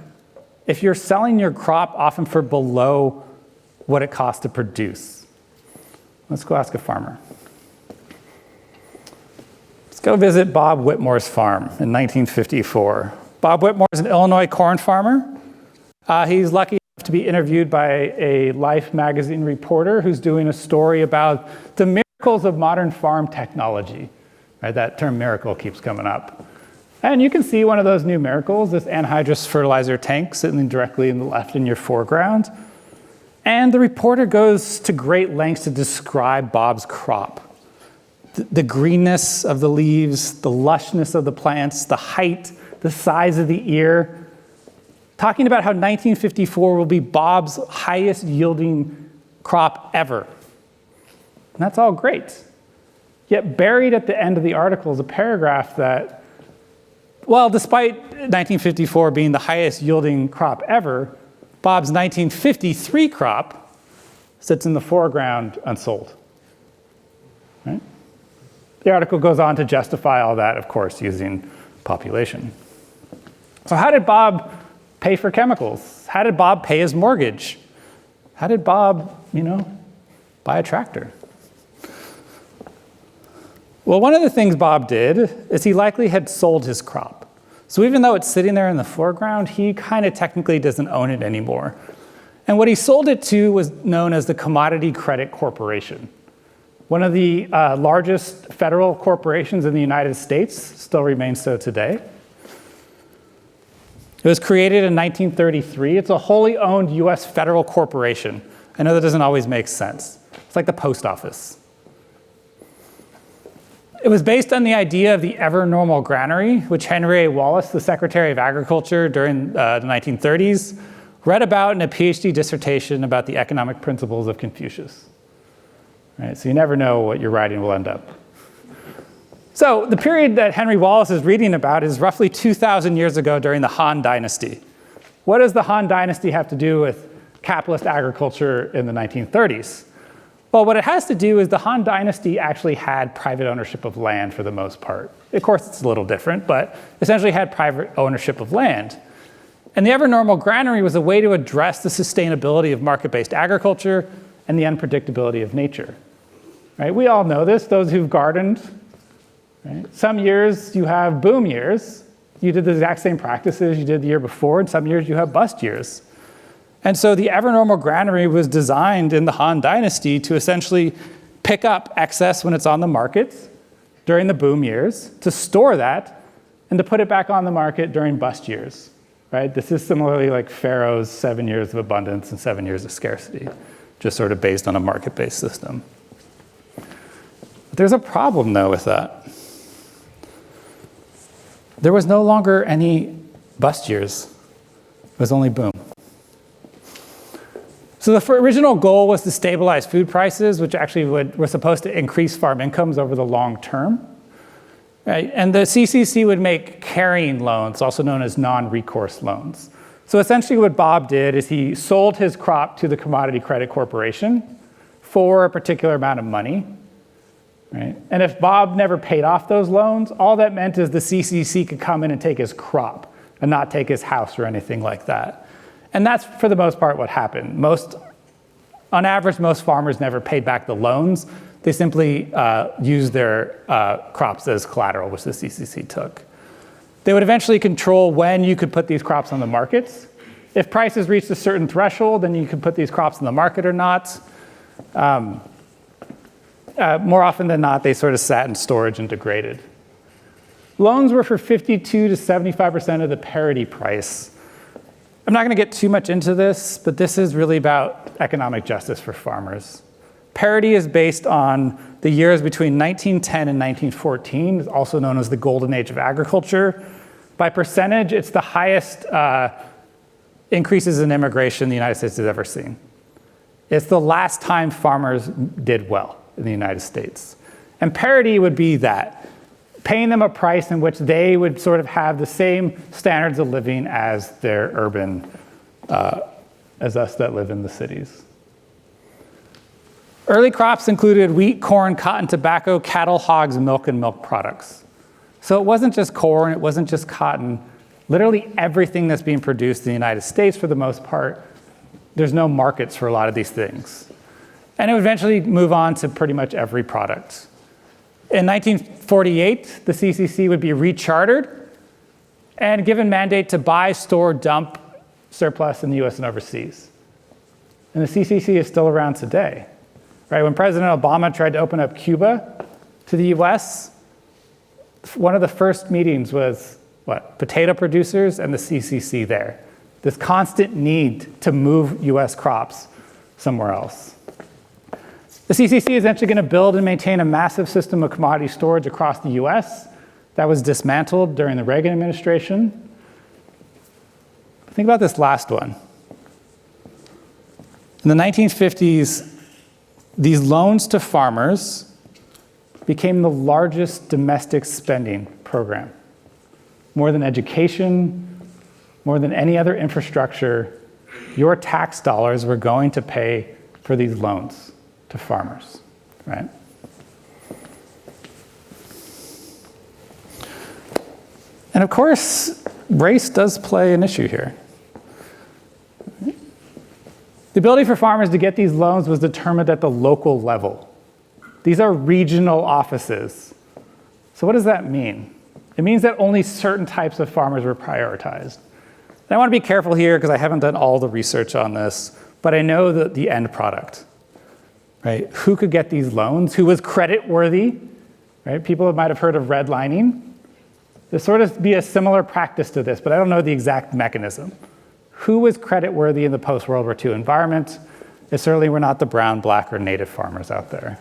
if you're selling your crop often for below what it costs to produce? Let's go ask a farmer. Let's go visit Bob Whitmore's farm in 1954. Bob Whitmore is an Illinois corn farmer. He's lucky enough to be interviewed by a Life magazine reporter who's doing a story about the miracles of modern farm technology. Right, that term miracle keeps coming up. And you can see one of those new miracles, this anhydrous fertilizer tank sitting directly in the left in your foreground. And the reporter goes to great lengths to describe Bob's crop. The greenness of the leaves, the lushness of the plants, the height, the size of the ear. Talking about how 1954 will be Bob's highest yielding crop ever. And that's all great. Yet buried at the end of the article is a paragraph that, well, despite 1954 being the highest yielding crop ever, Bob's 1953 crop sits in the foreground unsold. Right? The article goes on to justify all that, of course, using population. So how did Bob pay for chemicals? How did Bob pay his mortgage? How did Bob, buy a tractor? Well, one of the things Bob did is he likely had sold his crop. So even though it's sitting there in the foreground, he kind of technically doesn't own it anymore. And what he sold it to was known as the Commodity Credit Corporation. One of the largest federal corporations in the United States, still remains so today. It was created in 1933. It's a wholly owned US federal corporation. I know that doesn't always make sense. It's like the post office. It was based on the idea of the ever-normal granary, which Henry A. Wallace, the Secretary of Agriculture during the 1930s, read about in a PhD dissertation about the economic principles of Confucius. Right, so you never know what your writing will end up. So the period that Henry Wallace is reading about is roughly 2,000 years ago during the Han Dynasty. What does the Han Dynasty have to do with capitalist agriculture in the 1930s? Well, what it has to do is the Han Dynasty actually had private ownership of land for the most part. Of course, it's a little different, but essentially had private ownership of land. And the ever-normal granary was a way to address the sustainability of market-based agriculture and the unpredictability of nature. Right? We all know this, those who've gardened. Right? Some years you have boom years. You did the exact same practices you did the year before, and some years you have bust years. And so the ever-normal granary was designed in the Han Dynasty to essentially pick up excess when it's on the market during the boom years, to store that, and to put it back on the market during bust years. right? This is similarly like Pharaoh's 7 years of abundance and 7 years of scarcity, just sort of based on a market-based system. But there's a problem, though, with that. There was no longer any bust years. It was only boom. So the original goal was to stabilize food prices, which actually were supposed to increase farm incomes over the long term. Right? And the CCC would make carrying loans, also known as non-recourse loans. So essentially what Bob did is he sold his crop to the Commodity Credit Corporation for a particular amount of money. Right? And if Bob never paid off those loans, all that meant is the CCC could come in and take his crop and not take his house or anything like that. And that's, for the most part, what happened. On average, most farmers never paid back the loans. They simply used their crops as collateral, which the CCC took. They would eventually control when you could put these crops on the markets. If prices reached a certain threshold, then you could put these crops on the market or not. More often than not, they sort of sat in storage and degraded. Loans were for 52 to 75% of the parity price. I'm not going to get too much into this, but this is really about economic justice for farmers. Parity is based on the years between 1910 and 1914, also known as the golden age of agriculture. By percentage, it's the highest increases in immigration the United States has ever seen. It's the last time farmers did well in the United States. And parity would be that, paying them a price in which they would sort of have the same standards of living as their urban, as us that live in the cities. Early crops included wheat, corn, cotton, tobacco, cattle, hogs, milk, and milk products. So it wasn't just corn, it wasn't just cotton. Literally everything that's being produced in the United States, for the most part, there's no markets for a lot of these things. And it would eventually move on to pretty much every product. In 1948, the CCC would be rechartered and given mandate to buy, store, dump surplus in the US and overseas. And the CCC is still around today. Right? When President Obama tried to open up Cuba to the US, one of the first meetings was potato producers and the CCC there. This constant need to move US crops somewhere else. The CCC is eventually going to build and maintain a massive system of commodity storage across the US that was dismantled during the Reagan administration. Think about this last one. In the 1950s, these loans to farmers became the largest domestic spending program. More than education, more than any other infrastructure, your tax dollars were going to pay for these loans to farmers, right? And of course, race does play an issue here. The ability for farmers to get these loans was determined at the local level. These are regional offices. So what does that mean? It means that only certain types of farmers were prioritized. And I want to be careful here because I haven't done all the research on this, but I know the end product. Right? Who could get these loans? Who was credit worthy? Right? People might have heard of redlining. There's sort of be a similar practice to this, but I don't know the exact mechanism. Who was credit worthy in the post-World War II environment? It certainly were not the brown, black, or native farmers out there.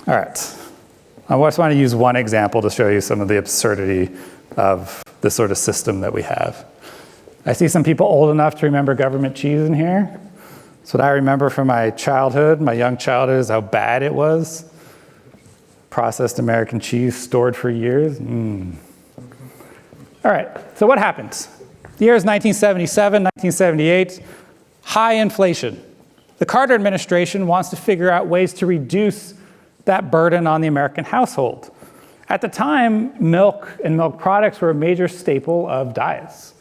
All right. I just want to use one example to show you some of the absurdity of the sort of system that we have. I see some people old enough to remember government cheese in here. So what I remember from my childhood, my young childhood, is how bad it was. Processed American cheese stored for years. All right, so what happened? The year is 1977, 1978, high inflation. The Carter administration wants to figure out ways to reduce that burden on the American household. At the time, milk and milk products were a major staple of diets.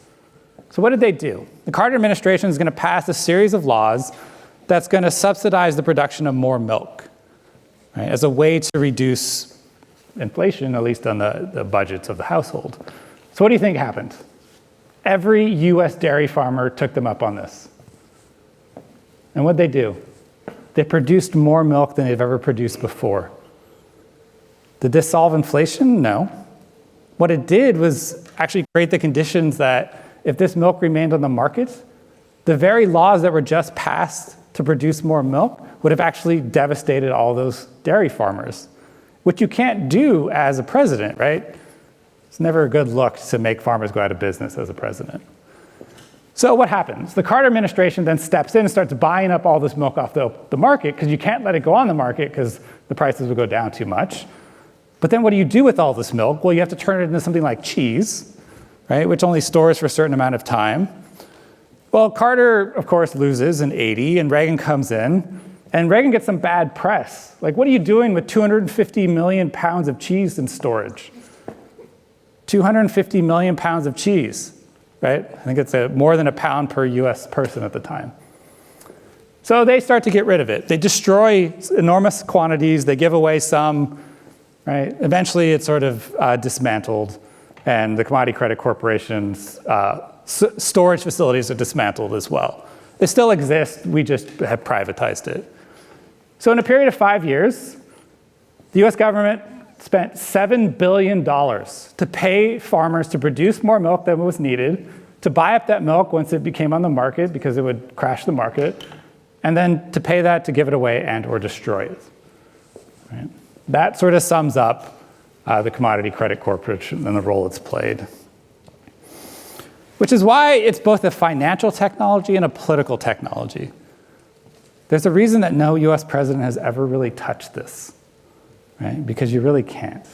So what did they do? The Carter administration is going to pass a series of laws that's going to subsidize the production of more milk, right, as a way to reduce inflation, at least on the budgets of the household. So what do you think happened? Every US dairy farmer took them up on this. And what'd they do? They produced more milk than they've ever produced before. Did this solve inflation? No. what it did was actually create the conditions that if this milk remained on the market, the very laws that were just passed to produce more milk would have actually devastated all those dairy farmers, which you can't do as a president, right? It's never a good look to make farmers go out of business as a president. So what happens? The Carter administration then steps in and starts buying up all this milk off the market, because you can't let it go on the market because the prices would go down too much. But then what do you do with all this milk? Well, you have to turn it into something like cheese, right, which only stores for a certain amount of time. Well, Carter, of course, loses in '80, and Reagan comes in, and Reagan gets some bad press. Like, what are you doing with 250 million pounds of cheese in storage? 250 million pounds of cheese, right? I think it's more than a pound per US person at the time. So they start to get rid of it. They destroy enormous quantities, they give away some, right? Eventually it's sort of dismantled, and the Commodity Credit Corporation's storage facilities are dismantled as well. They still exist, we just have privatized it. So in a period of 5 years, the US government spent $7 billion to pay farmers to produce more milk than was needed, to buy up that milk once it became on the market because it would crash the market, and then to pay that to give it away and or destroy it. Right? That sort of sums up the Commodity Credit Corporation and the role it's played. Which is why it's both a financial technology and a political technology. There's a reason that no US president has ever really touched this, right? Because you really can't.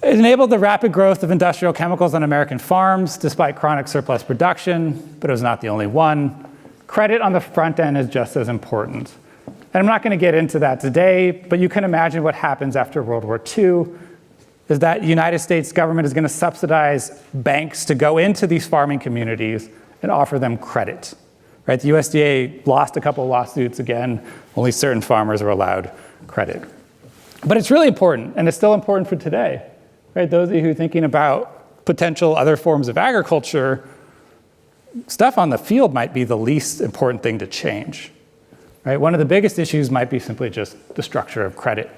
It enabled the rapid growth of industrial chemicals on American farms despite chronic surplus production, but it was not the only one. Credit on the front end is just as important. And I'm not going to get into that today, but you can imagine what happens after World War II is that the United States government is going to subsidize banks to go into these farming communities and offer them credit. Right? The USDA lost a couple of lawsuits again. Only certain farmers are allowed credit. But it's really important, and it's still important for today. Right? Those of you who are thinking about potential other forms of agriculture, stuff on the field might be the least important thing to change. Right? One of the biggest issues might be simply just the structure of credit.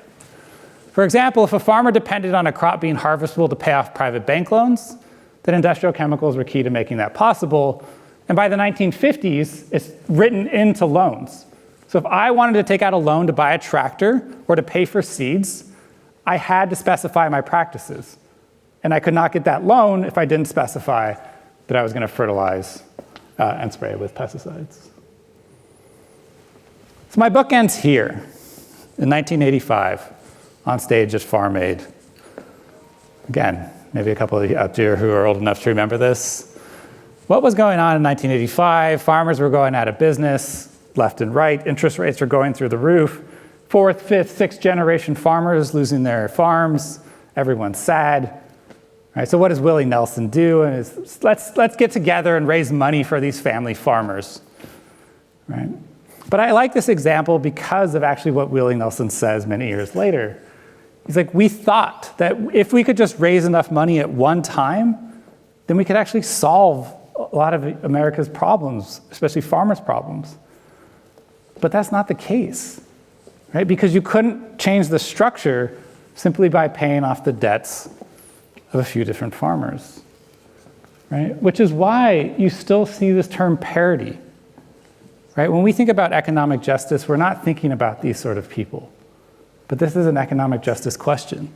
For example, if a farmer depended on a crop being harvestable to pay off private bank loans, then industrial chemicals were key to making that possible. And by the 1950s, it's written into loans. So if I wanted to take out a loan to buy a tractor or to pay for seeds, I had to specify my practices. And I could not get that loan if I didn't specify that I was going to fertilize and spray with pesticides. So my book ends here in 1985 on stage at Farm Aid. Again, maybe a couple of you out there who are old enough to remember this. What was going on in 1985? Farmers were going out of business, left and right. Interest rates were going through the roof. Fourth, fifth, sixth generation farmers losing their farms. Everyone's sad. Right, so what does Willie Nelson do? And let's get together and raise money for these family farmers. Right? But I like this example because of actually what Willie Nelson says many years later. He's like, we thought that if we could just raise enough money at one time, then we could actually solve a lot of America's problems, especially farmers' problems. But that's not the case, right? Because you couldn't change the structure simply by paying off the debts of a few different farmers, right? Which is why you still see this term parity, right? When we think about economic justice, we're not thinking about these sort of people. But this is an economic justice question,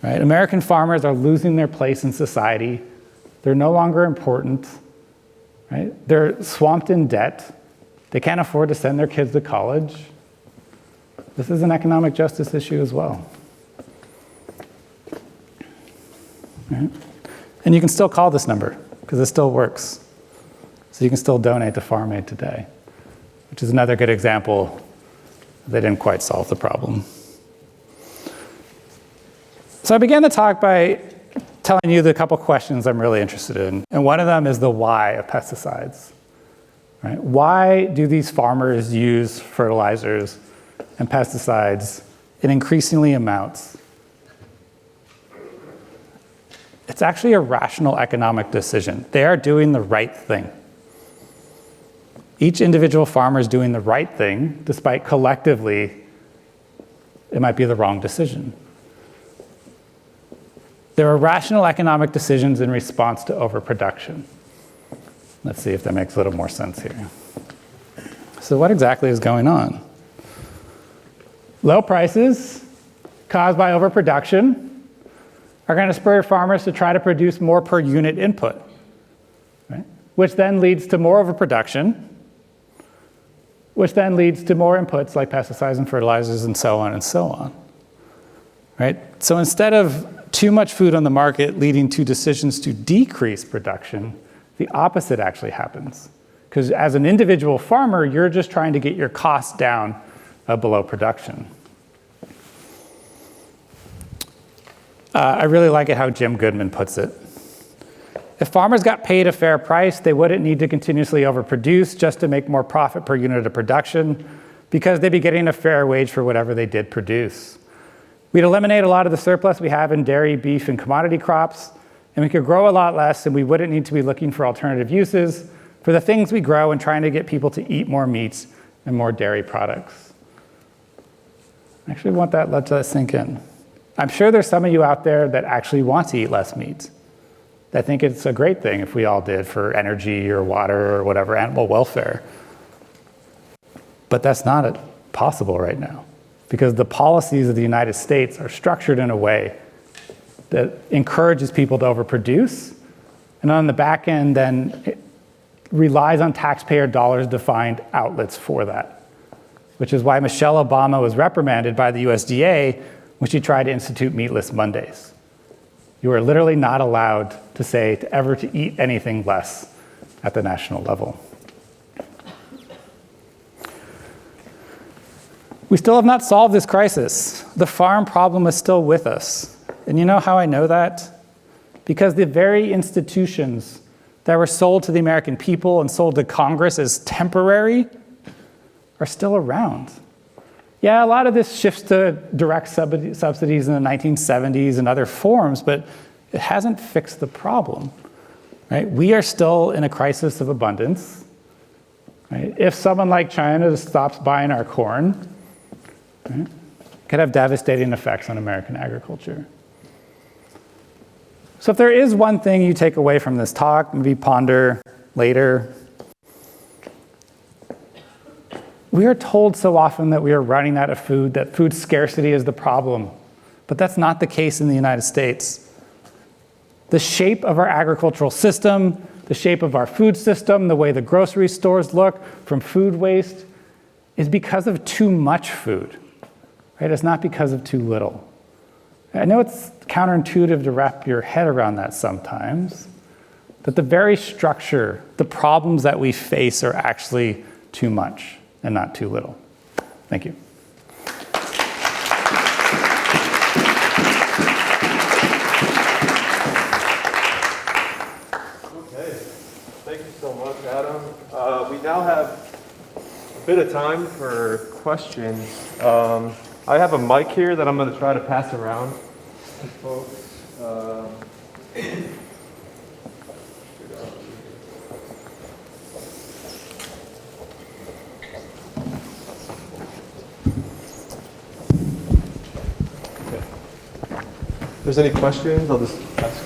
right? American farmers are losing their place in society. They're no longer important, right? They're swamped in debt. They can't afford to send their kids to college. This is an economic justice issue as well. Right? And you can still call this number because it still works. So you can still donate to Farm Aid today, which is another good example. They didn't quite solve the problem. So I began the talk by telling you the couple questions I'm really interested in. And one of them is the why of pesticides. Right? Why do these farmers use fertilizers and pesticides in increasingly amounts? It's actually a rational economic decision. They are doing the right thing. Each individual farmer is doing the right thing, despite collectively it might be the wrong decision. There are rational economic decisions in response to overproduction. Let's see if that makes a little more sense here. So what exactly is going on? Low prices caused by overproduction are going to spur farmers to try to produce more per unit input, right? Which then leads to more overproduction, which then leads to more inputs like pesticides and fertilizers and so on, right? So instead of too much food on the market leading to decisions to decrease production, the opposite actually happens. Because as an individual farmer, you're just trying to get your costs down below production. I really like it how Jim Goodman puts it. If farmers got paid a fair price, they wouldn't need to continuously overproduce just to make more profit per unit of production, because they'd be getting a fair wage for whatever they did produce. We'd eliminate a lot of the surplus we have in dairy, beef, and commodity crops, and we could grow a lot less, and we wouldn't need to be looking for alternative uses for the things we grow and trying to get people to eat more meats and more dairy products. I actually want that, let that sink in. I'm sure there's some of you out there that actually want to eat less meat. I think it's a great thing if we all did for energy or water or whatever, animal welfare. But that's not possible right now, because the policies of the United States are structured in a way that encourages people to overproduce, and on the back end then it relies on taxpayer dollars to find outlets for that, which is why Michelle Obama was reprimanded by the USDA when she tried to institute meatless Mondays. You are literally not allowed to say to eat anything less at the national level. We still have not solved this crisis. The farm problem is still with us. And you know how I know that? Because the very institutions that were sold to the American people and sold to Congress as temporary are still around. Yeah, a lot of this shifts to direct subsidies in the 1970s and other forms, but it hasn't fixed the problem, right? We are still in a crisis of abundance, right? If someone like China stops buying our corn, right, it could have devastating effects on American agriculture. So if there is one thing you take away from this talk, maybe ponder later, we are told so often that we are running out of food, that food scarcity is the problem, but that's not the case in the United States. The shape of our agricultural system, the shape of our food system, the way the grocery stores look from food waste is because of too much food, right? It's not because of too little. I know it's counterintuitive to wrap your head around that sometimes, but the very structure, the problems that we face are actually too much and not too little. Thank you. Okay, thank you so much, Adam. We now have a bit of time for questions. I have a mic here that I'm going to try to pass around to folks. If there's any questions, I'll just ask.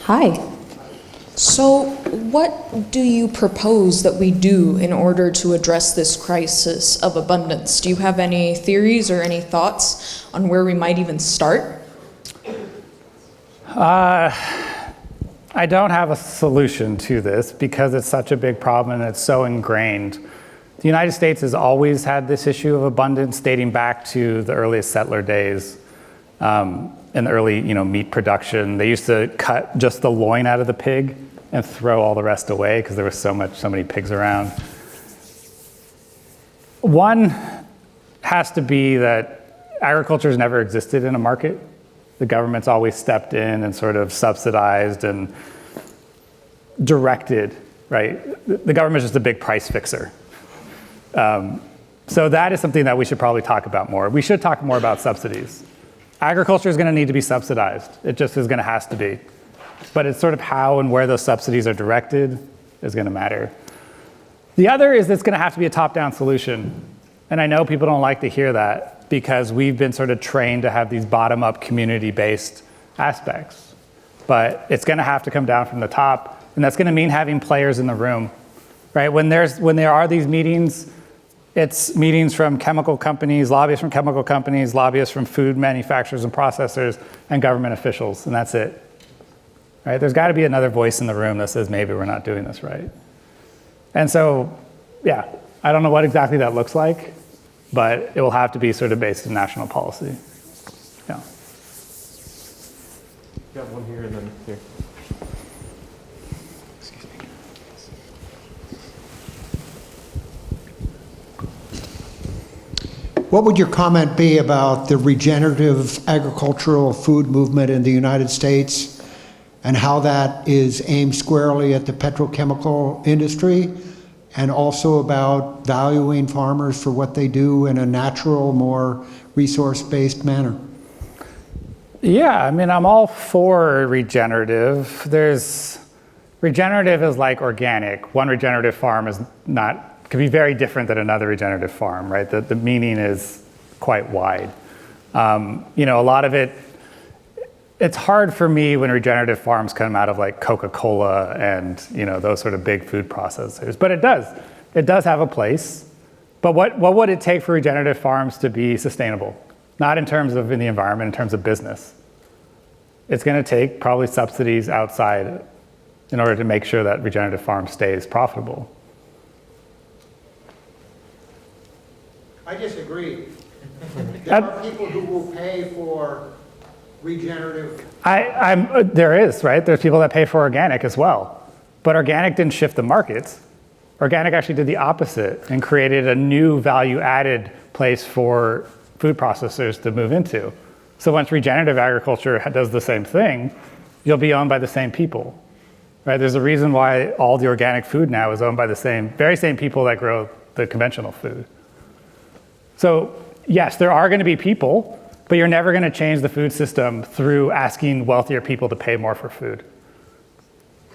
Hi. So what do you propose that we do in order to address this crisis of abundance? Do you have any theories or any thoughts on where we might even start? I don't have a solution to this because it's such a big problem and it's so ingrained. The United States has always had this issue of abundance dating back to the earliest settler days. In the early, meat production, they used to cut just the loin out of the pig and throw all the rest away because there was so many pigs around. One has to be that agriculture has never existed in a market. The government's always stepped in and sort of subsidized and directed, right? The government's just a big price fixer. So that is something that we should probably talk about more. We should talk more about subsidies. Agriculture is going to need to be subsidized. It just is going to have to be. But it's sort of how and where those subsidies are directed is going to matter. The other is it's going to have to be a top-down solution. And I know people don't like to hear that. because we've been sort of trained to have these bottom-up community-based aspects. But it's going to have to come down from the top, and that's going to mean having players in the room, right? When there are these meetings, it's meetings from chemical companies, lobbyists from chemical companies, lobbyists from food manufacturers and processors, and government officials, and that's it. Right? There's got to be another voice in the room that says maybe we're not doing this right. And so, yeah, I don't know what exactly that looks like, but it will have to be sort of based in national policy. Yeah. Got one here and then here. What would your comment be about the regenerative agricultural food movement in the United States and how that is aimed squarely at the petrochemical industry, and also about valuing farmers for what they do in a natural, more resource-based manner? Yeah, I mean, I'm all for regenerative. Regenerative is like organic. One regenerative farm can be very different than another regenerative farm, right? The meaning is quite wide. A lot of it's hard for me when regenerative farms come out of like Coca-Cola and those sort of big food processors, but it does have a place. But what would it take for regenerative farms to be sustainable? Not in terms of in the environment, in terms of business. It's going to take probably subsidies outside in order to make sure that regenerative farm stays profitable. I disagree. There are people who will pay for regenerative. There is, right? There's people that pay for organic as well. But organic didn't shift the markets. Organic actually did the opposite and created a new value-added place for food processors to move into. So once regenerative agriculture does the same thing, you'll be owned by the same people, right? There's a reason why all the organic food now is owned by the very same people that grow the conventional food. So yes, there are going to be people, but you're never going to change the food system through asking wealthier people to pay more for food.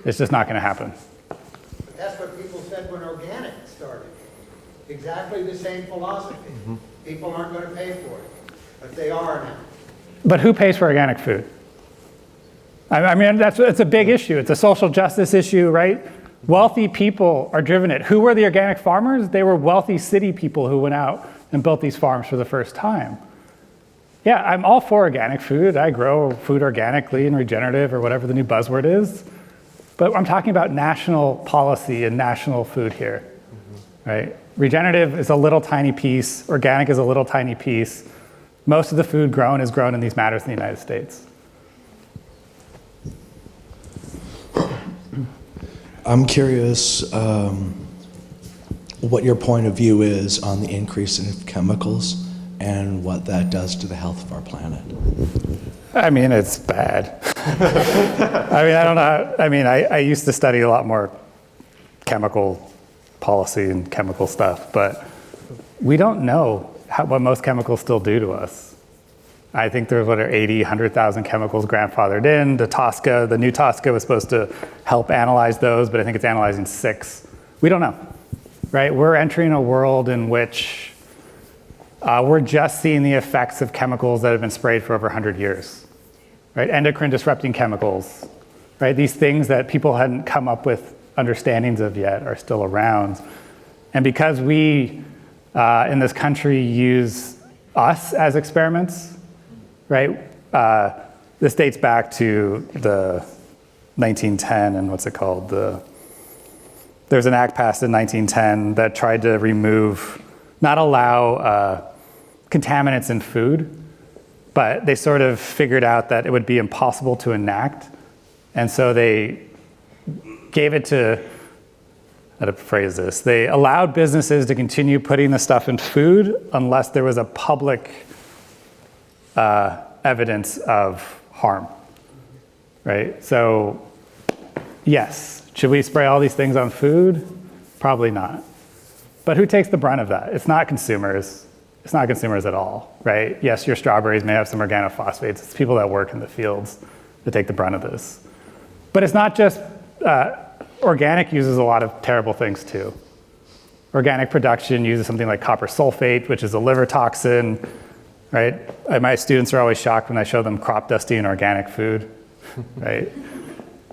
It's just not going to happen. But that's what people said when organic started. Exactly the same philosophy. Mm-hmm. People aren't going to pay for it, but they are now. But who pays for organic food? I mean, it's a big issue. It's a social justice issue, right? Wealthy people are driven it. Who were the organic farmers? They were wealthy city people who went out and built these farms for the first time. Yeah, I'm all for organic food. I grow food organically and regenerative or whatever the new buzzword is. But I'm talking about national policy and national food here, right? Regenerative is a little tiny piece. Organic is a little tiny piece. Most of the food grown is grown in these matters in the United States. I'm curious what your point of view is on the increase in chemicals and what that does to the health of our planet. I mean, it's bad. I mean, I don't know. I mean, I used to study a lot more chemical policy and chemical stuff, but we don't know what most chemicals still do to us. I think there's 80, 100,000 chemicals grandfathered in. The new TSCA was supposed to help analyze those, but I think it's analyzing 6. We don't know, right? We're entering a world in which we're just seeing the effects of chemicals that have been sprayed for over 100 years, right? Endocrine disrupting chemicals, right? These things that people hadn't come up with understandings of yet are still around. And because we in this country use us as experiments, right? This dates back to the 1910 and what's it called? There's an act passed in 1910 that tried to not allow contaminants in food, but they sort of figured out that it would be impossible to enact. And so they gave it to, how to phrase this, they allowed businesses to continue putting the stuff in food unless there was a public evidence of harm, right? So yes, should we spray all these things on food? Probably not. But who takes the brunt of that? It's not consumers. It's not consumers at all, right? Yes, your strawberries may have some organophosphates. It's people that work in the fields that take the brunt of this. But it's not just, organic uses a lot of terrible things too. Organic production uses something like copper sulfate, which is a liver toxin. right? My students are always shocked when I show them crop dusty and organic food, right?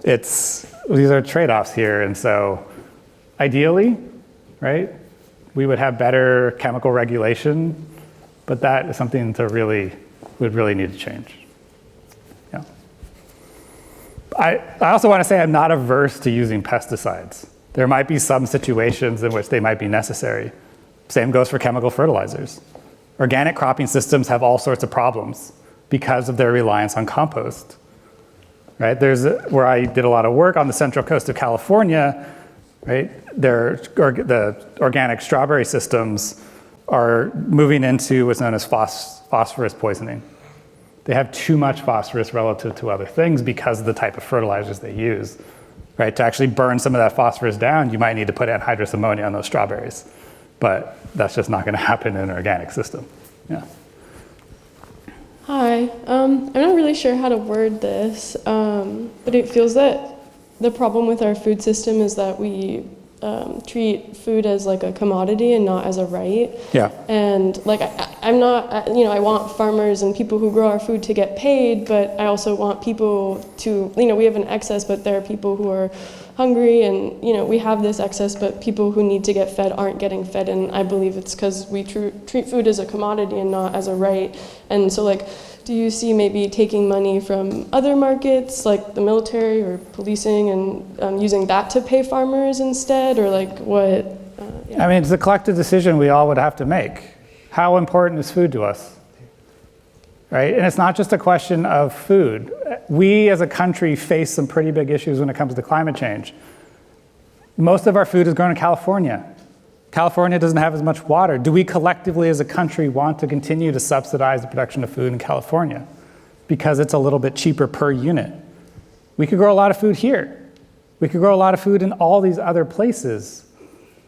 These are trade-offs here, and so ideally, right, we would have better chemical regulation, but that is something would really need to change. Yeah. I also want to say I'm not averse to using pesticides. There might be some situations in which they might be necessary. Same goes for chemical fertilizers. Organic cropping systems have all sorts of problems because of their reliance on compost. Right? Where I did a lot of work on the central coast of California, right? The organic strawberry systems are moving into what's known as phosphorus poisoning. They have too much phosphorus relative to other things because of the type of fertilizers they use. Right? To actually burn some of that phosphorus down, you might need to put anhydrous ammonia on those strawberries. But that's just not going to happen in an organic system. Yeah. Hi, I'm not really sure how to word this, but it feels that the problem with our food system is that we treat food as like a commodity and not as a right. Yeah. And like, I'm not, I want farmers and people who grow our food to get paid, but I also want people to, we have an excess, but there are people who are hungry and, we have this excess, but people who need to get fed aren't getting fed. And I believe it's because we treat food as a commodity and not as a right. And so like, do you see maybe taking money from other markets like the military or policing and using that to pay farmers instead, or like what? Yeah. I mean, it's a collective decision we all would have to make. How important is food to us? Right? And it's not just a question of food. We as a country face some pretty big issues when it comes to climate change. Most of our food is grown in California. California doesn't have as much water. Do we collectively as a country want to continue to subsidize the production of food in California because it's a little bit cheaper per unit? We could grow a lot of food here. We could grow a lot of food in all these other places,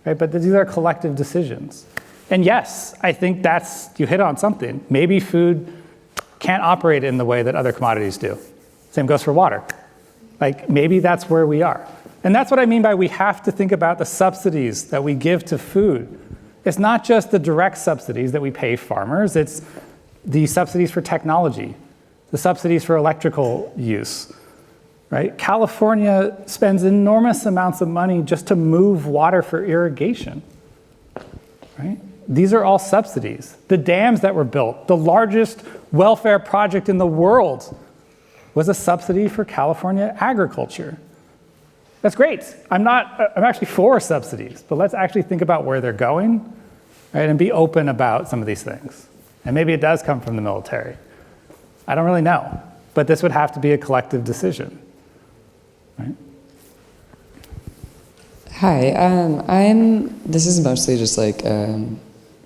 right? But these are collective decisions. And yes, I think you hit on something. Maybe food can't operate in the way that other commodities do. Same goes for water. Like maybe that's where we are. And that's what I mean by we have to think about the subsidies that we give to food. It's not just the direct subsidies that we pay farmers, it's the subsidies for technology, the subsidies for electrical use, right? California spends enormous amounts of money just to move water for irrigation, right? These are all subsidies. The dams that were built, the largest welfare project in the world was a subsidy for California agriculture. That's great. I'm actually for subsidies, but let's actually think about where they're going, right, and be open about some of these things. And maybe it does come from the military. I don't really know, but this would have to be a collective decision, right? Hi, this is mostly just like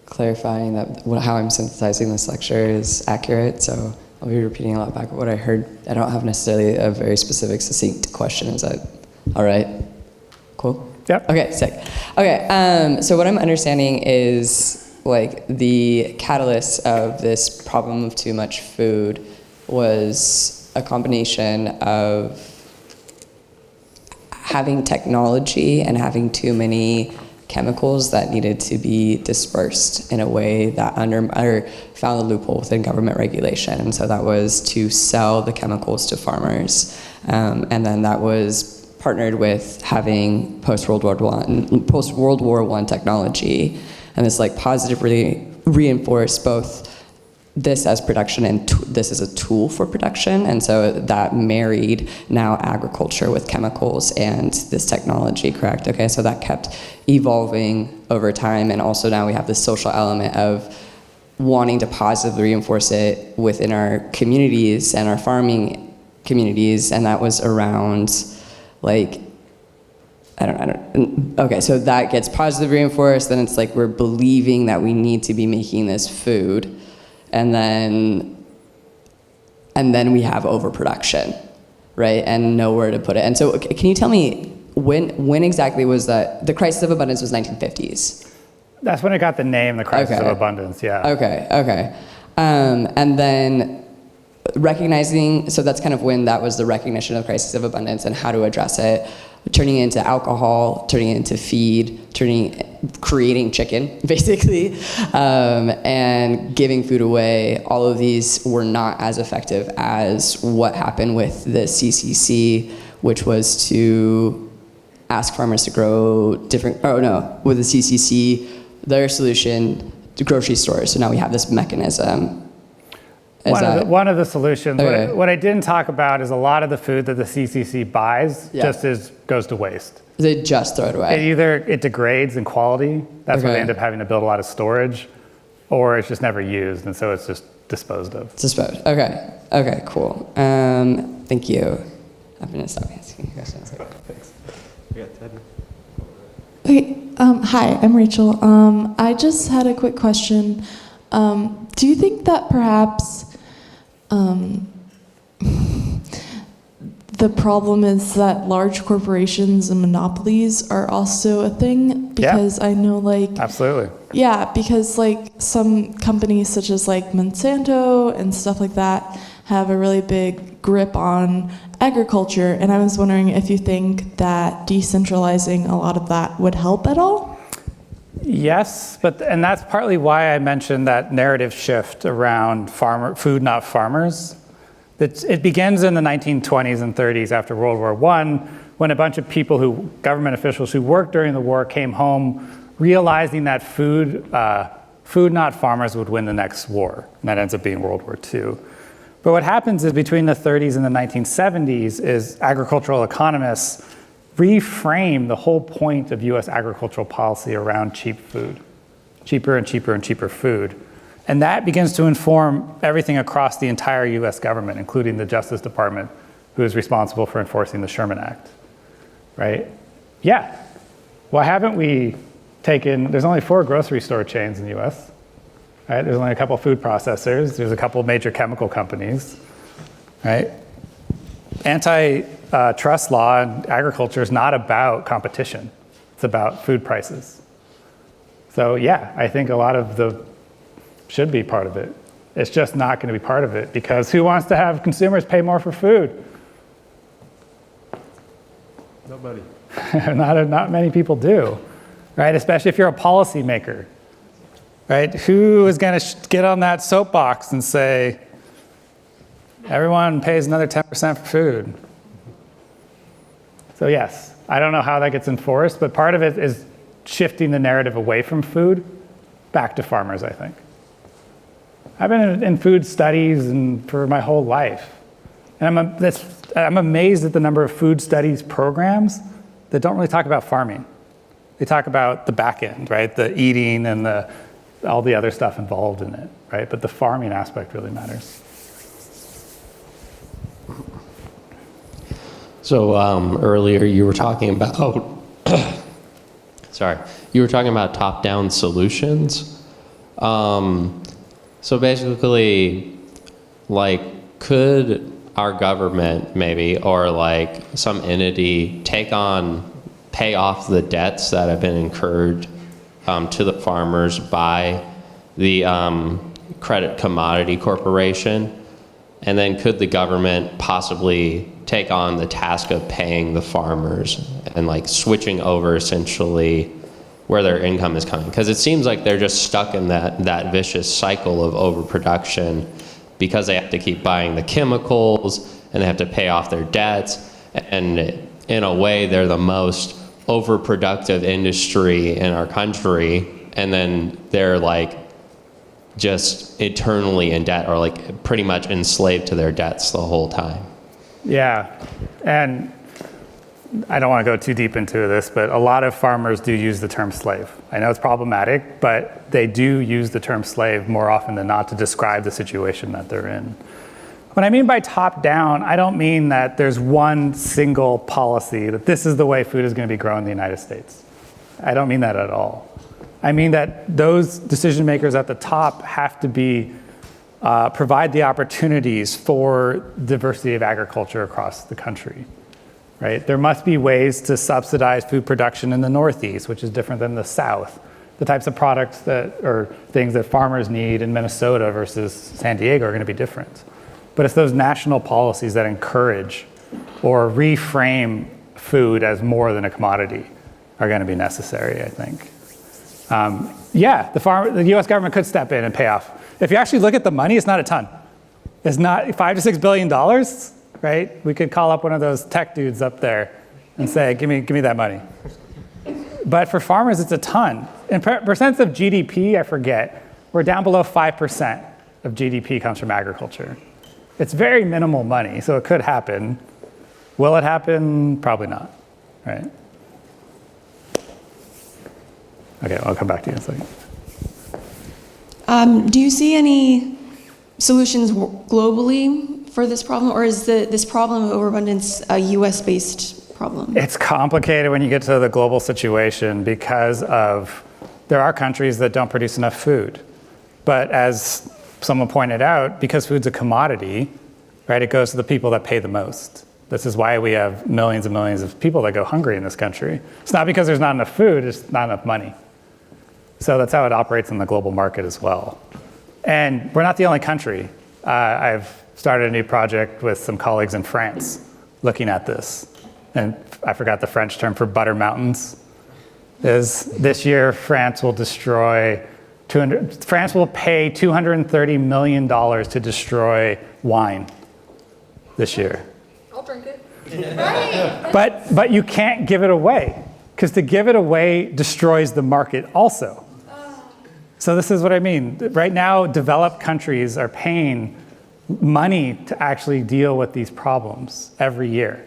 clarifying that how I'm synthesizing this lecture is accurate, so I'll be repeating a lot back of what I heard. I don't have necessarily a very specific, succinct question. Is that all right? Cool? Yep. Okay, sick. Okay, so what I'm understanding is like the catalyst of this problem of too much food was a combination of having technology and having too many chemicals that needed to be dispersed in a way that found a loophole within government regulation. And so that was to sell the chemicals to farmers. And then that was partnered with having post-World War I technology. And this like positively reinforced both this as production and this as a tool for production. And so that married now agriculture with chemicals and this technology, correct? Okay, so that kept evolving over time. And also now we have this social element of wanting to positively reinforce it within our communities and our farming communities. And that was around like, okay, so that gets positively reinforced, then it's like we're believing that we need to be making this food. And then we have overproduction, right? And nowhere to put it. And so can you tell me when exactly was that? The crisis of abundance was 1950s. That's when it got the name, the crisis of abundance, yeah. Okay. And then, recognizing, so that's kind of when that was the recognition of crisis of abundance and how to address it, turning it into alcohol, turning it into feed, creating chicken, basically, and giving food away. All of these were not as effective as what happened with the CCC, which was to ask farmers to grow with the CCC, their solution, to grocery stores. So now we have this mechanism. One of the solutions, Okay. what I didn't talk about is a lot of the food that the CCC buys goes to waste. They just throw it away. It degrades in quality. That's why they Okay. end up having to build a lot of storage, or it's just never used, and so it's just disposed of. Disposed. Okay. Okay, cool. Thank you. I'm going to stop asking questions. Thanks. We got Ted. Okay, hi, I'm Rachel. I just had a quick question. Do you think that perhaps the problem is that large corporations and monopolies are also a thing? Because I know, like, Absolutely. yeah, because like some companies such as like Monsanto and stuff like that have a really big grip on agriculture, and I was wondering if you think that decentralizing a lot of that would help at all? Yes, and that's partly why I mentioned that narrative shift around food, not farmers. It begins in the 1920s and 30s after World War I, when a bunch of people government officials who worked during the war came home realizing that food, not farmers, would win the next war. And that ends up being World War II. But what happens is between the 30s and the 1970s is agricultural economists reframe the whole point of US agricultural policy around cheap food, cheaper and cheaper and cheaper food. And that begins to inform everything across the entire US government, including the Justice Department, who is responsible for enforcing the Sherman Act, right? Yeah, why haven't we there's only 4 grocery store chains in the US, right? There's only a couple food processors, there's a couple major chemical companies, right? Antitrust law in agriculture is not about competition. It's about food prices. So yeah, I think a lot of should be part of it. It's just not going to be part of it because who wants to have consumers pay more for food? Nobody. Not many people do, right? Especially if you're a policymaker, right? Who is going to get on that soapbox and say, everyone pays another 10% for food? So yes, I don't know how that gets enforced, but part of it is shifting the narrative away from food back to farmers, I think. I've been in food studies for my whole life. And I'm amazed at the number of food studies programs that don't really talk about farming. They talk about the back end, right? The eating and all the other stuff involved in it, right? But the farming aspect really matters. So earlier you were talking about, you were talking about top-down solutions. So basically, like, could our government maybe, or like some entity pay off the debts that have been incurred to the farmers by the Credit Commodity Corporation? And then could the government possibly take on the task of paying the farmers and like switching over essentially where their income is coming? Because it seems like they're just stuck in that vicious cycle of overproduction because they have to keep buying the chemicals and they have to pay off their debts. And in a way, they're the most overproductive industry in our country. And then they're like just eternally in debt, or like pretty much enslaved to their debts the whole time. Yeah, and I don't want to go too deep into this, but a lot of farmers do use the term slave. I know it's problematic, but they do use the term slave more often than not to describe the situation that they're in. When I mean by top down, I don't mean that there's one single policy that this is the way food is going to be grown in the United States. I don't mean that at all. I mean that those decision makers at the top have to provide the opportunities for diversity of agriculture across the country, right? There must be ways to subsidize food production in the Northeast, which is different than the South. The types of products or things that farmers need in Minnesota versus San Diego are going to be different, but it's those national policies that encourage or reframe food as more than a commodity are going to be necessary, I think. Yeah, the US government could step in and pay off. If you actually look at the money, it's not a ton. It's not $5 to $6 billion, right? We could call up one of those tech dudes up there and say, give me that money. But for farmers, it's a ton. In percents of GDP, I forget, we're down below 5% of GDP comes from agriculture. It's very minimal money, so it could happen. Will it happen? Probably not, right? Okay, I'll come back to you in a second. Do you see any solutions globally for this problem, or is this problem of overabundance a US-based problem? It's complicated when you get to the global situation because there are countries that don't produce enough food. But as someone pointed out, because food's a commodity, right, it goes to the people that pay the most. This is why we have millions and millions of people that go hungry in this country. It's not because there's not enough food, it's not enough money. So that's how it operates in the global market as well. And we're not the only country. I've started a new project with some colleagues in France looking at this. And I forgot the French term for butter mountains. This year, France will pay $230 million to destroy wine this year. I'll drink it. But you can't give it away, because to give it away destroys the market also. So this is what I mean. Right now, developed countries are paying money to actually deal with these problems every year,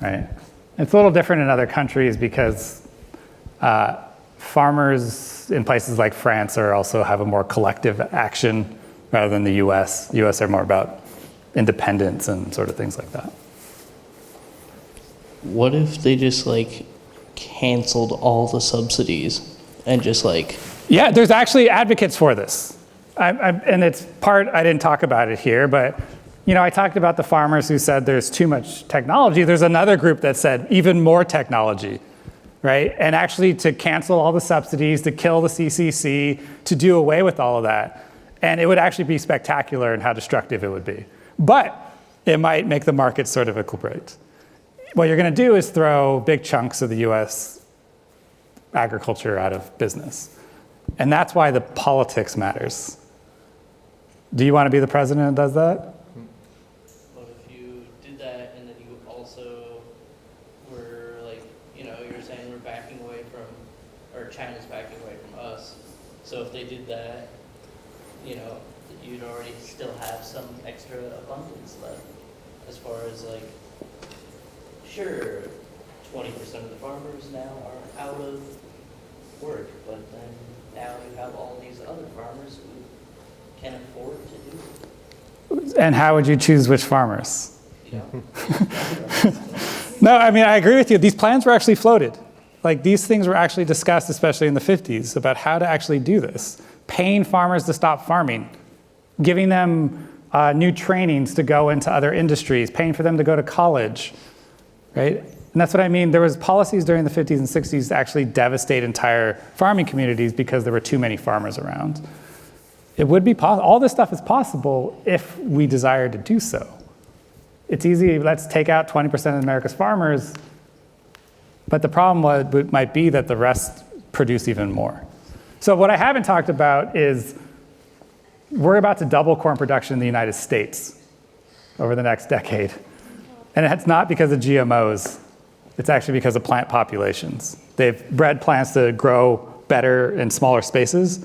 right? It's a little different in other countries because farmers in places like France also have a more collective action rather than the US. The US are more about independence and sort of things like that. What if they just canceled all the subsidies and just Yeah, there's actually advocates for this. And it's I didn't talk about it here, but I talked about the farmers who said there's too much technology. There's another group that said even more technology, right? And actually to cancel all the subsidies, to kill the CCC, to do away with all of that. And it would actually be spectacular in how destructive it would be. But it might make the market sort of equilibrate. What you're going to do is throw big chunks of the US agriculture out of business. And that's why the politics matters. Do you want to be the president that does that? But if you did that and then you also were you're saying we're backing away from, or China's backing away from us. So if they did that, you'd already still have some extra abundance left as far as sure, 20% of the farmers now are out of work, but then now you have all these other farmers who can afford to do it. And how would you choose which farmers? No, I mean, I agree with you. These plans were actually floated. These things were actually discussed, especially in the 50s, about how to actually do this. Paying farmers to stop farming, giving them new trainings to go into other industries, paying for them to go to college, right? And that's what I mean. There was policies during the 50s and 60s to actually devastate entire farming communities because there were too many farmers around. It would be possible. All this stuff is possible if we desire to do so. It's easy. Let's take out 20% of America's farmers. But the problem might be that the rest produce even more. So what I haven't talked about is we're about to double corn production in the United States over the next decade. And it's not because of GMOs. It's actually because of plant populations. They've bred plants to grow better in smaller spaces.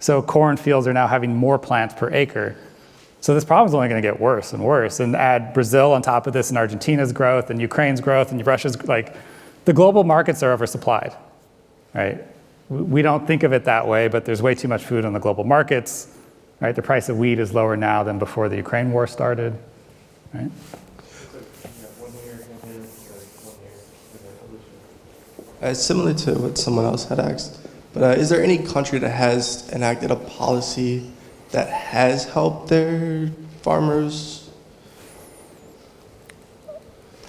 So cornfields are now having more plants per acre. So this problem is only going to get worse and worse. And add Brazil on top of this, and Argentina's growth, and Ukraine's growth, and Russia's, the global markets are oversupplied, right? We don't think of it that way, but there's way too much food on the global markets, right? The price of wheat is lower now than before the Ukraine war started, right? Similar to what someone else had asked, but is there any country that has enacted a policy that has helped their farmers?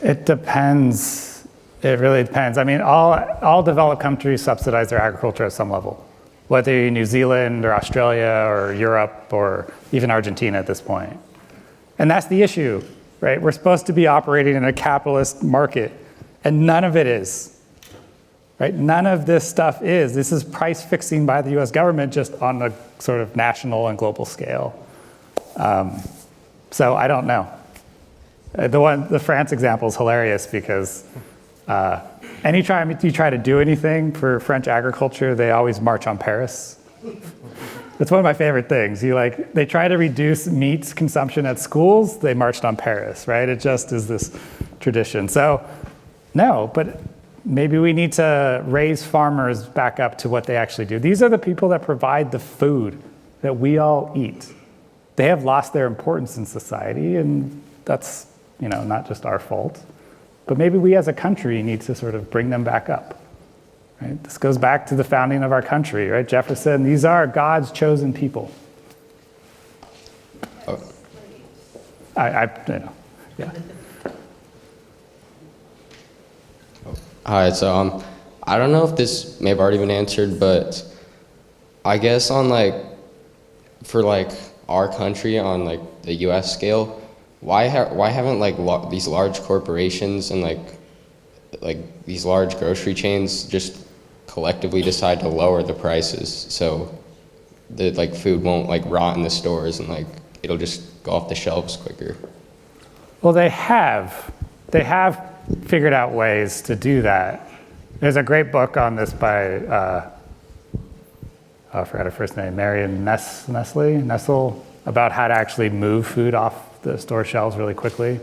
It depends. It really depends. I mean, all developed countries subsidize their agriculture at some level, whether you're New Zealand or Australia or Europe or even Argentina at this point. And that's the issue, right? We're supposed to be operating in a capitalist market, and none of it is, right? None of this stuff is. This is price fixing by the US government just on a sort of national and global scale. So I don't know. The France example is hilarious because anytime you try to do anything for French agriculture, they always march on Paris. That's one of my favorite things. They try to reduce meat consumption at schools, they marched on Paris, right? It just is this tradition. So no, but maybe we need to raise farmers back up to what they actually do. These are the people that provide the food that we all eat. They have lost their importance in society, and that's, not just our fault. But maybe we as a country need to sort of bring them back up. Right? This goes back to the founding of our country, right? Jefferson, these are God's chosen people. Oh. Yeah. Hi, so I don't know if this may have already been answered, but I guess for our country on the U.S. scale, why haven't these large corporations and these large grocery chains just collectively decide to lower the prices so that food won't rot in the stores and it'll just go off the shelves quicker? Well, they have figured out ways to do that. There's a great book on this by I forgot her first name, Marion Nestle, about how to actually move food off the store shelves really quickly.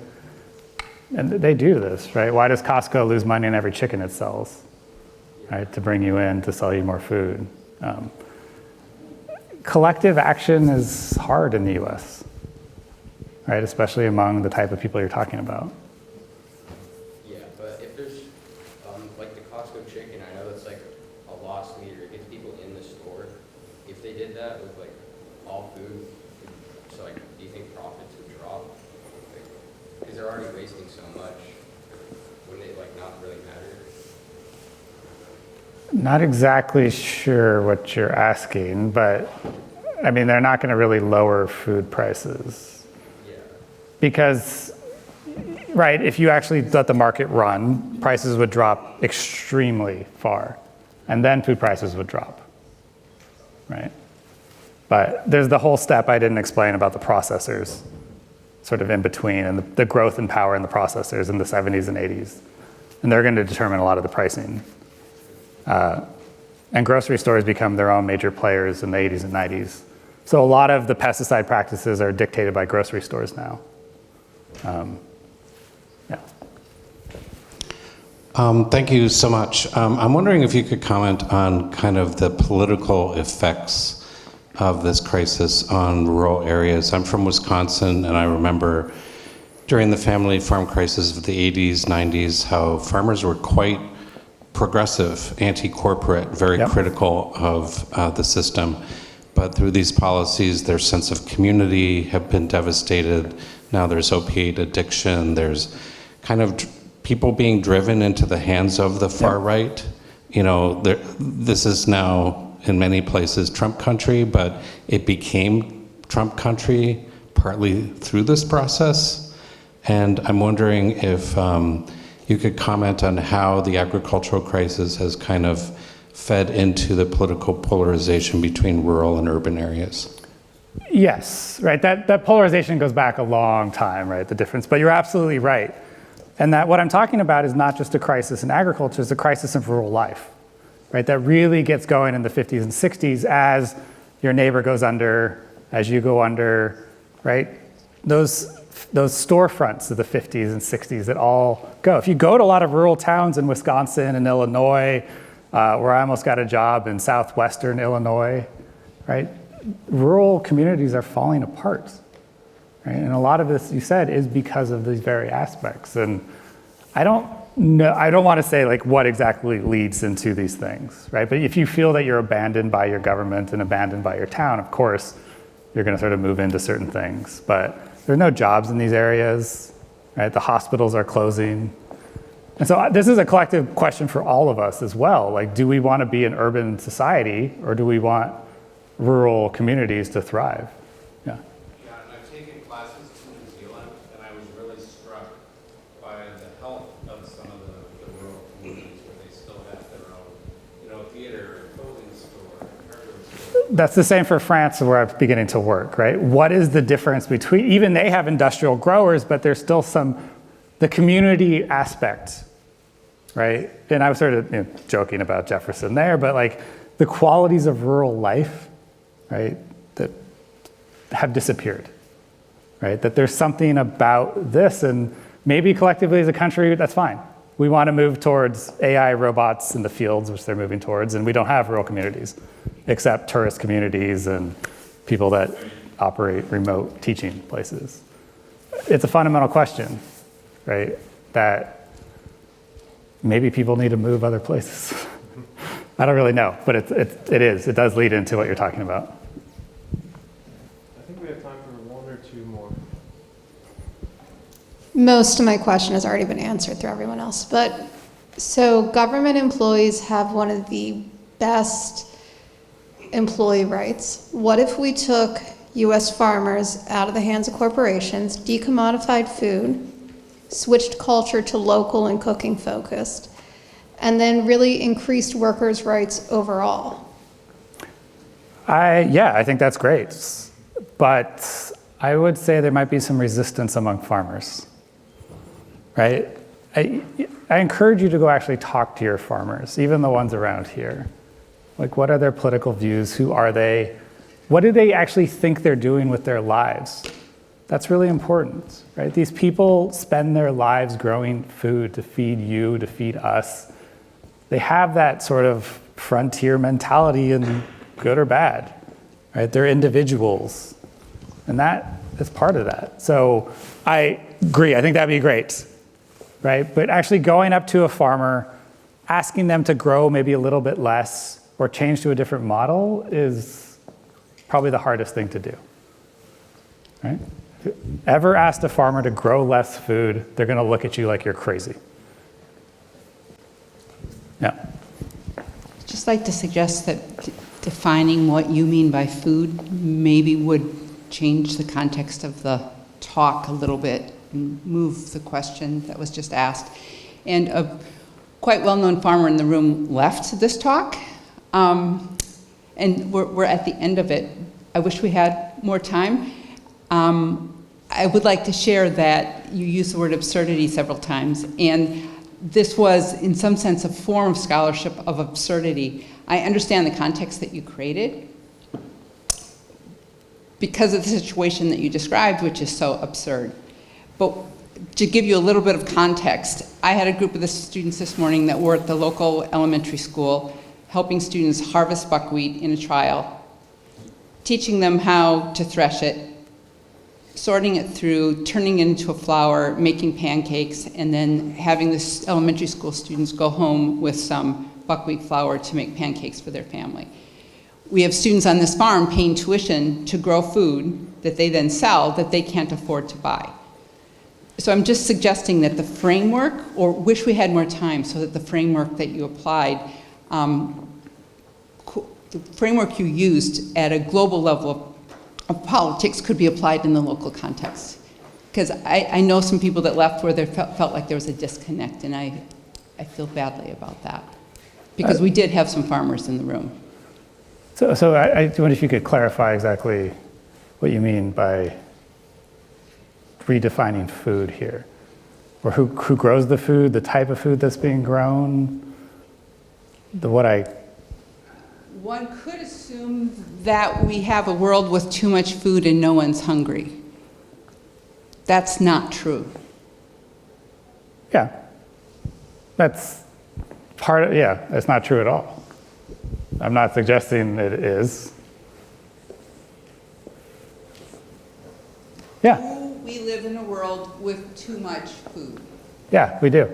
And they do this, right? Why does Costco lose money on every chicken it sells? Right, to bring you in, to sell you more food. Collective action is hard in the US, right? Especially among the type of people you're talking about. Yeah, but if there's, the Costco chicken, I know that's a loss leader. It gets people in the store. If they did that with all food, so do you think profits would drop? Because they're already wasting so much. Wouldn't it not really matter? Not exactly sure what you're asking, but I mean, they're not going to really lower food prices. Yeah. Because, right, if you actually let the market run, prices would drop extremely far, and then food prices would drop, right? But there's the whole step I didn't explain about the processors, sort of in between, and the growth and power in the processors in the 70s and 80s. And they're going to determine a lot of the pricing. And grocery stores become their own major players in the 80s and 90s. So a lot of the pesticide practices are dictated by grocery stores now. Yeah. Thank you so much. I'm wondering if you could comment on kind of the political effects of this crisis on rural areas. I'm from Wisconsin, and I remember during the family farm crisis of the 80s, 90s, how farmers were quite progressive, anti-corporate, very critical of the system. But through these policies, their sense of community have been devastated. Now there's opiate addiction. There's kind of people being driven into the hands of the far right. This is now in many places Trump country, but it became Trump country partly through this process. And I'm wondering if you could comment on how the agricultural crisis has kind of fed into the political polarization between rural and urban areas. Yes, right. That polarization goes back a long time, right? The difference, but you're absolutely right. And that what I'm talking about is not just a crisis in agriculture, it's a crisis in rural life, right? That really gets going in the 50s and 60s as your neighbor goes under, as you go under, right? Those storefronts of the 50s and 60s that all go. If you go to a lot of rural towns in Wisconsin and Illinois, where I almost got a job in southwestern Illinois, right? Rural communities are falling apart, right? And a lot of this, you said, is because of these very aspects. And I don't want to say what exactly leads into these things, right? But if you feel that you're abandoned by your government and abandoned by your town, of course, you're going to sort of move into certain things. But there are no jobs in these areas, right? The hospitals are closing. And so this is a collective question for all of us as well. Do we want to be an urban society, or do we want rural communities to thrive? Yeah. Yeah, and I've taken classes to New Zealand, and I was really struck by the health of some of the rural communities where they still have their own, theater, clothing store, hardware store. That's the same for France, where I'm beginning to work, right? What is the difference between, even they have industrial growers, but there's still the community aspect, right? And I was sort of joking about Jefferson there, but like the qualities of rural life, right, that have disappeared, right? That there's something about this, and maybe collectively as a country, that's fine. We want to move towards AI robots in the fields, which they're moving towards, and we don't have rural communities, except tourist communities and people that operate remote teaching places. It's a fundamental question, right? That maybe people need to move other places. I don't really know, but it does lead into what you're talking about. I think we have time for one or two more. Most of my question has already been answered through everyone else, but so government employees have one of the best employee rights. What if we took U.S. farmers out of the hands of corporations, decommodified food, switched culture to local and cooking focused, and then really increased workers' rights overall? I think that's great, but I would say there might be some resistance among farmers, right? I encourage you to go actually talk to your farmers, even the ones around here. Like, what are their political views? Who are they? What do they actually think they're doing with their lives? That's really important, right? These people spend their lives growing food to feed you, to feed us. They have that sort of frontier mentality, and good or bad, right? They're individuals, and that is part of that. So I agree, I think that'd be great, right? But actually going up to a farmer, asking them to grow maybe a little bit less or change to a different model is probably the hardest thing to do, right? If you ever asked a farmer to grow less food, they're gonna look at you like you're crazy. Yeah. Just like to suggest that defining what you mean by food maybe would change the context of the talk a little bit and move the question that was just asked. And a quite well-known farmer in the room left this talk, and we're at the end of it. I wish we had more time. I would like to share that you used the word absurdity several times, and this was, in some sense, a form of scholarship of absurdity. I understand the context that you created because of the situation that you described, which is so absurd. But to give you a little bit of context, I had a group of the students this morning that were at the local elementary school helping students harvest buckwheat in a trial, teaching them how to thresh it, sorting it through, turning it into a flour, making pancakes, and then having the elementary school students go home with some buckwheat flour to make pancakes for their family. We have students on this farm paying tuition to grow food that they then sell that they can't afford to buy. So I'm just suggesting that the framework, or wish we had more time so that the framework that you applied, the framework you used at a global level of politics could be applied in the local context. Because I know some people that left where they felt like there was a disconnect, and I feel badly about that. Because we did have some farmers in the room. So I wonder if you could clarify exactly what you mean by redefining food here. Or who grows the food, the type of food that's being grown, One could assume that we have a world with too much food and no one's hungry. That's not true. Yeah. That's that's not true at all. I'm not suggesting it is. Yeah. Do we live in a world with too much food? Yeah, we do.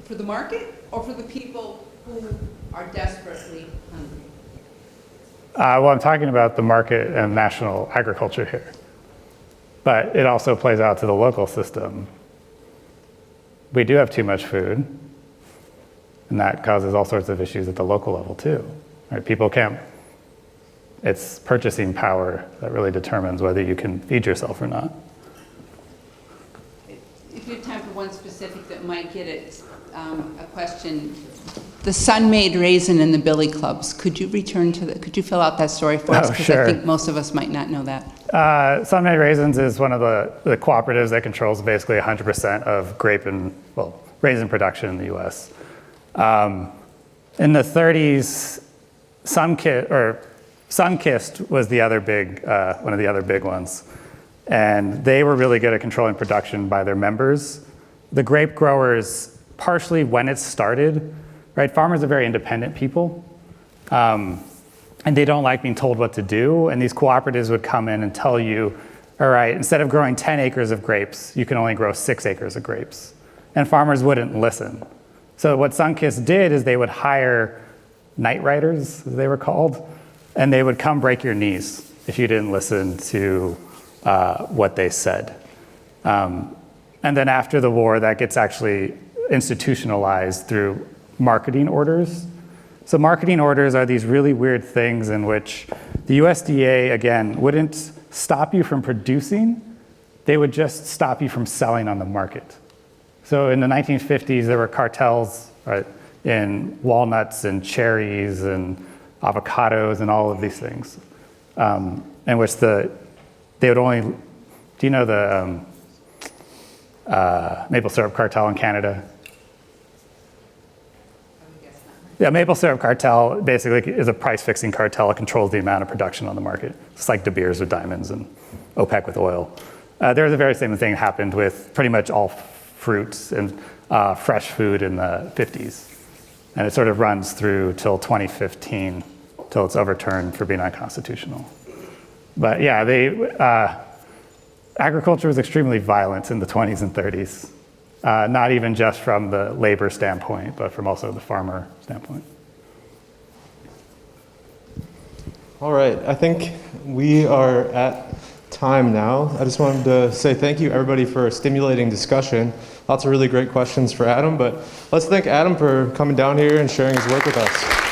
For the market or for the people who are desperately hungry? Well, I'm talking about the market and national agriculture here. But it also plays out to the local system. We do have too much food, and that causes all sorts of issues at the local level too. Right? People can't It's purchasing power that really determines whether you can feed yourself or not. If you have time for one specific that might get at a question, the Sun-Made raisin in the billy clubs, could you could you fill out that story for us? Because sure. I think most of us might not know that. Sun-Made Raisins is one of the cooperatives that controls basically 100% of raisin production in the US. In the 30s, Sunkist was the other one of the other big ones. And they were really good at controlling production by their members. The grape growers, partially when it started, right? Farmers are very independent people. And they don't like being told what to do. And these cooperatives would come in and tell you, all right, instead of growing 10 acres of grapes, you can only grow 6 acres of grapes. And farmers wouldn't listen. So what Sunkist did is they would hire night riders, as they were called, and they would come break your knees if you didn't listen to what they said. And then after the war, that gets actually institutionalized through marketing orders. So marketing orders are these really weird things in which the USDA, again, wouldn't stop you from producing, they would just stop you from selling on the market. So in the 1950s, there were cartels, right, in walnuts and cherries and avocados and all of these things, in which they would only, do you know the maple syrup cartel in Canada? Yeah, maple syrup cartel basically is a price-fixing cartel. It controls the amount of production on the market. It's like De Beers with diamonds and OPEC with oil. There was a very same thing happened with pretty much all fruits and fresh food in the 50s. And it sort of runs through till 2015, till it's overturned for being unconstitutional. But yeah, agriculture was extremely violent in the 20s and 30s. Not even just from the labor standpoint, but from also the farmer standpoint. All right, I think we are at time now. I just wanted to say thank you, everybody, for a stimulating discussion. Lots of really great questions for Adam, but let's thank Adam for coming down here and sharing his work with us.